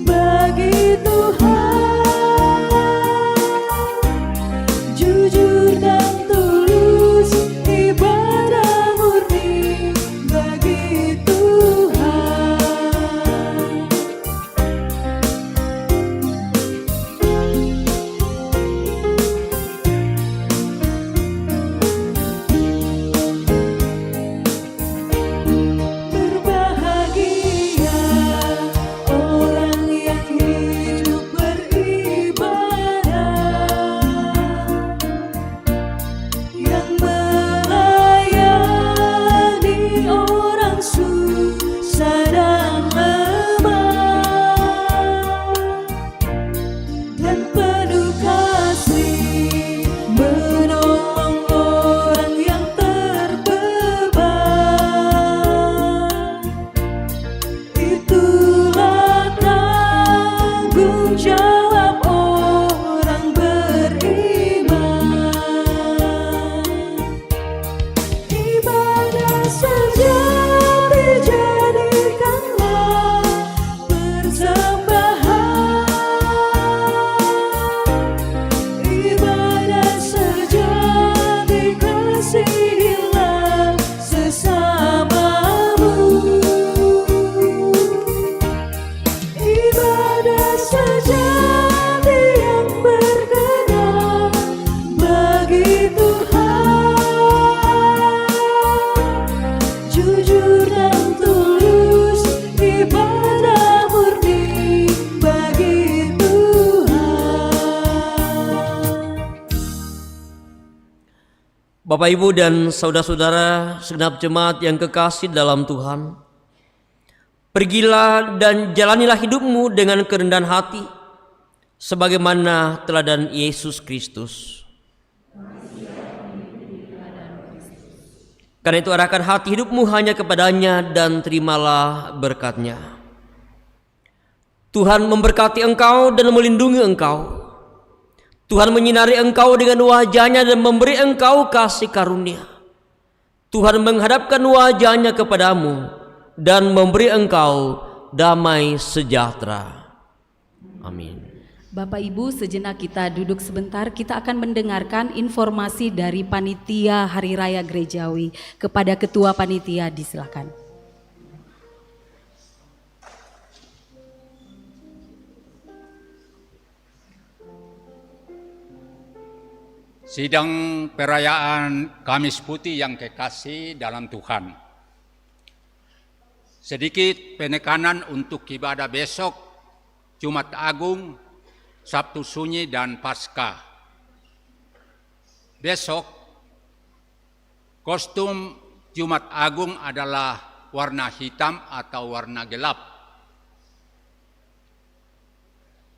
bagi Tuhan, jujur dan tulus ibadah murni bagi Tuhan. Berbahagia orang yang hidup beribadah, yang melayani orang susah dan lemah, dan penuh kasih menolong orang yang terbeban. Itulah tanggung jawab orang beriman. Ibadah sejati jadikanlah persembahan. Ibadah sejati kasihilah sesamamu. Ibadah sejati yang berkenan bagi Tuhan, jujur dan tulus ibadah murni bagi Tuhan. Bapak, Ibu, dan saudara-saudara segenap jemaat yang kekasih dalam Tuhan, pergilah dan jalanilah hidupmu dengan kerendahan hati, sebagaimana teladan Yesus Kristus. Karena itu arahkan hati hidupmu hanya kepadanya dan terimalah berkat-Nya. Tuhan memberkati engkau dan melindungi engkau. Tuhan menyinari engkau dengan wajah-Nya dan memberi engkau kasih karunia. Tuhan menghadapkan wajah-Nya kepadamu dan memberi engkau damai sejahtera. Amin. Bapak Ibu, sejenak kita duduk sebentar, kita akan mendengarkan informasi dari panitia Hari Raya Gerejawi. Kepada Ketua Panitia disilakan. Sidang perayaan Kamis Putih yang kekasih dalam Tuhan. Sedikit penekanan untuk ibadah besok, Jumat Agung, Sabtu Sunyi, dan Paskah. Besok, kostum Jumat Agung adalah warna hitam atau warna gelap.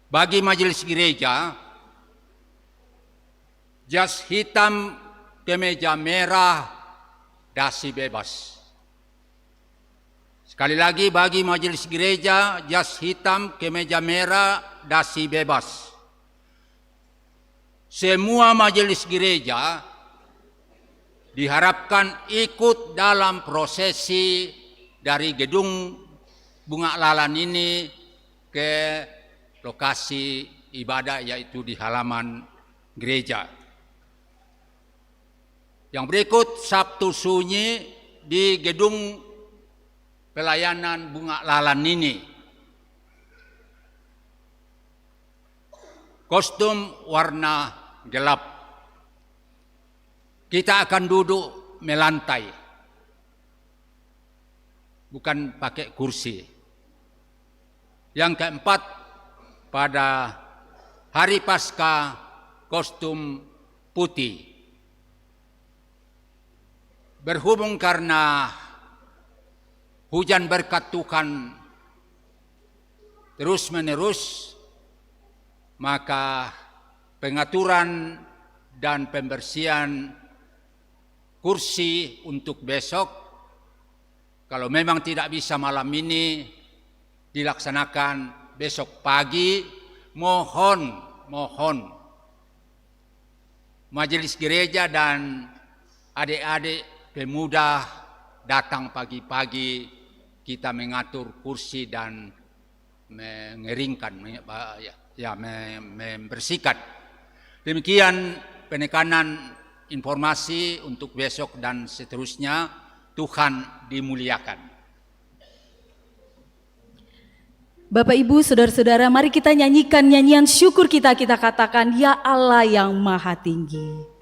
Bagi majelis gereja, jas hitam, kemeja merah, dasi bebas. Sekali lagi, bagi majelis gereja, jas hitam, kemeja merah, dasi bebas. Semua majelis gereja diharapkan ikut dalam prosesi dari gedung Bunga Lalan ini ke lokasi ibadah, yaitu di halaman gereja. Yang berikut, Sabtu Sunyi di gedung pelayanan Bunga Lalan ini. Kostum warna gelap. Kita akan duduk melantai, bukan pakai kursi. Yang keempat, pada hari Paskah, kostum putih. Berhubung karena hujan berkat Tuhan terus-menerus, maka pengaturan dan pembersihan kursi untuk besok, kalau memang tidak bisa malam ini, dilaksanakan besok pagi. Mohon majelis gereja dan adik-adik pemuda datang pagi-pagi, kita mengatur kursi dan mengeringkan, membersihkan. Demikian penekanan informasi untuk besok dan seterusnya. Tuhan dimuliakan. Bapak Ibu, saudara-saudara, mari kita nyanyikan nyanyian syukur kita katakan, Ya Allah yang Maha Tinggi.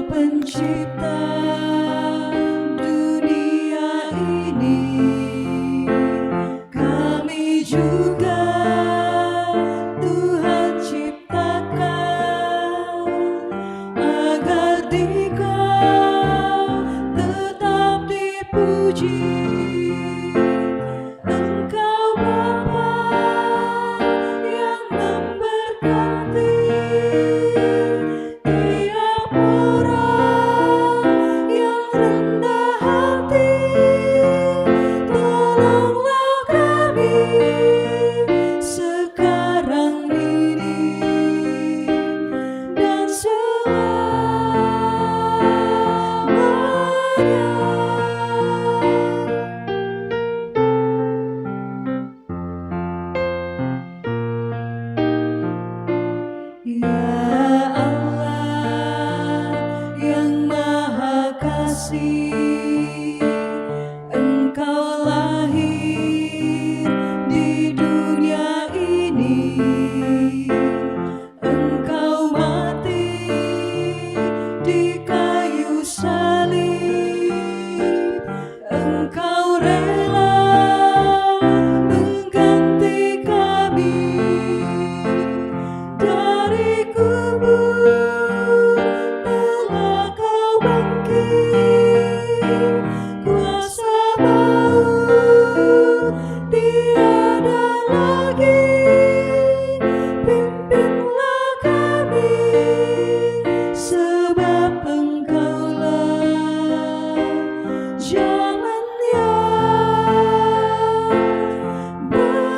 Pencipta dunia ini, kami juga Tuhan ciptakan agar Dikau tetap dipuji. Engkau Bapa yang memberkati tiap orang yang rendah hati. Tolonglah kami sekarang ini dan Ya Allah yang Maha Kasih, Engkau lahir di dunia ini, Engkau mati di kayu salib, Engkau rela mengganti kami dari kubur. Telah Kau bangkit, kuasa maut tiada lagi. Pimpinlah kami, sebab Engkaulah jalan yang benar.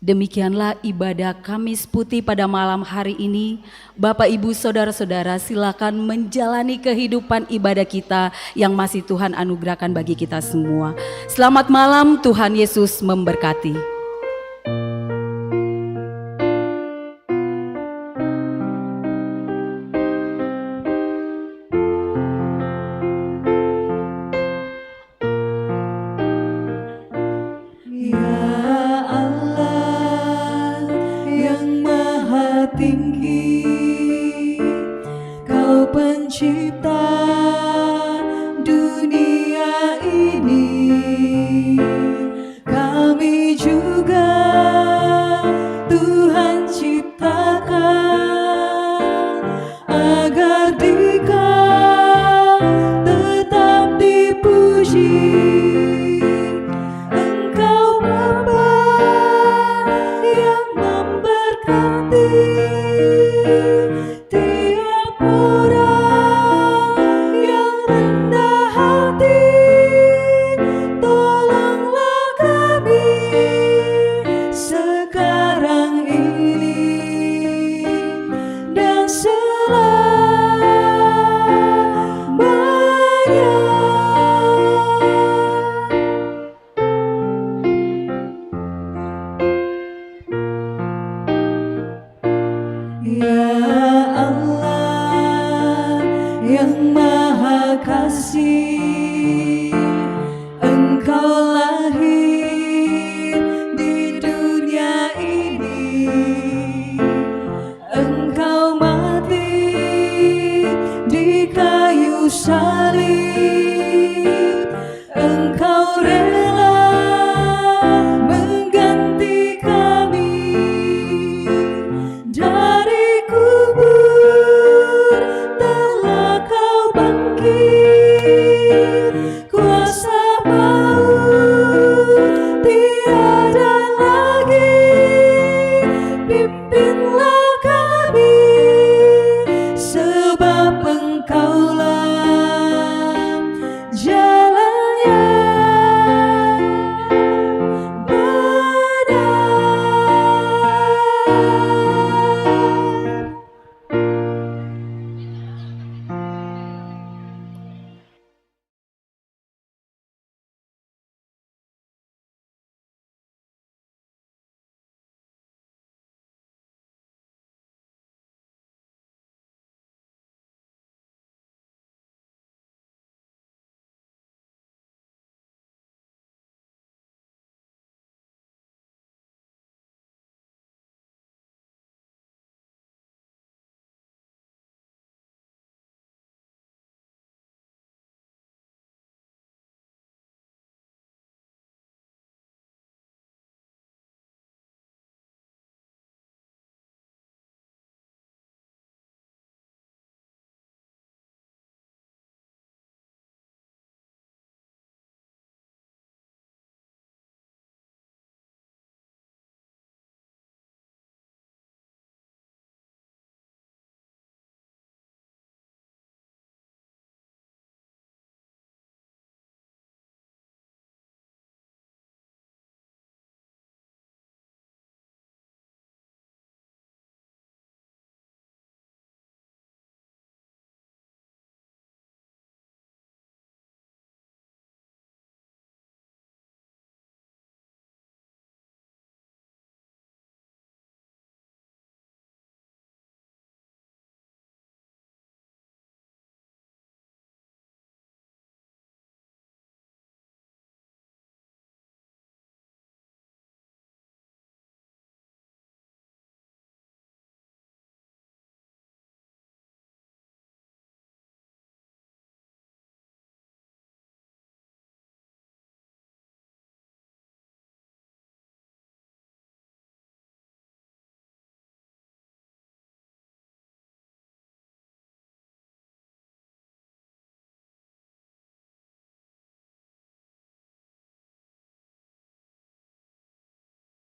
Demikianlah ibadah Kamis Putih pada malam hari ini. Bapak, Ibu, saudara-saudara, silakan menjalani kehidupan ibadah kita yang masih Tuhan anugerahkan bagi kita semua. Selamat malam, Tuhan Yesus memberkati.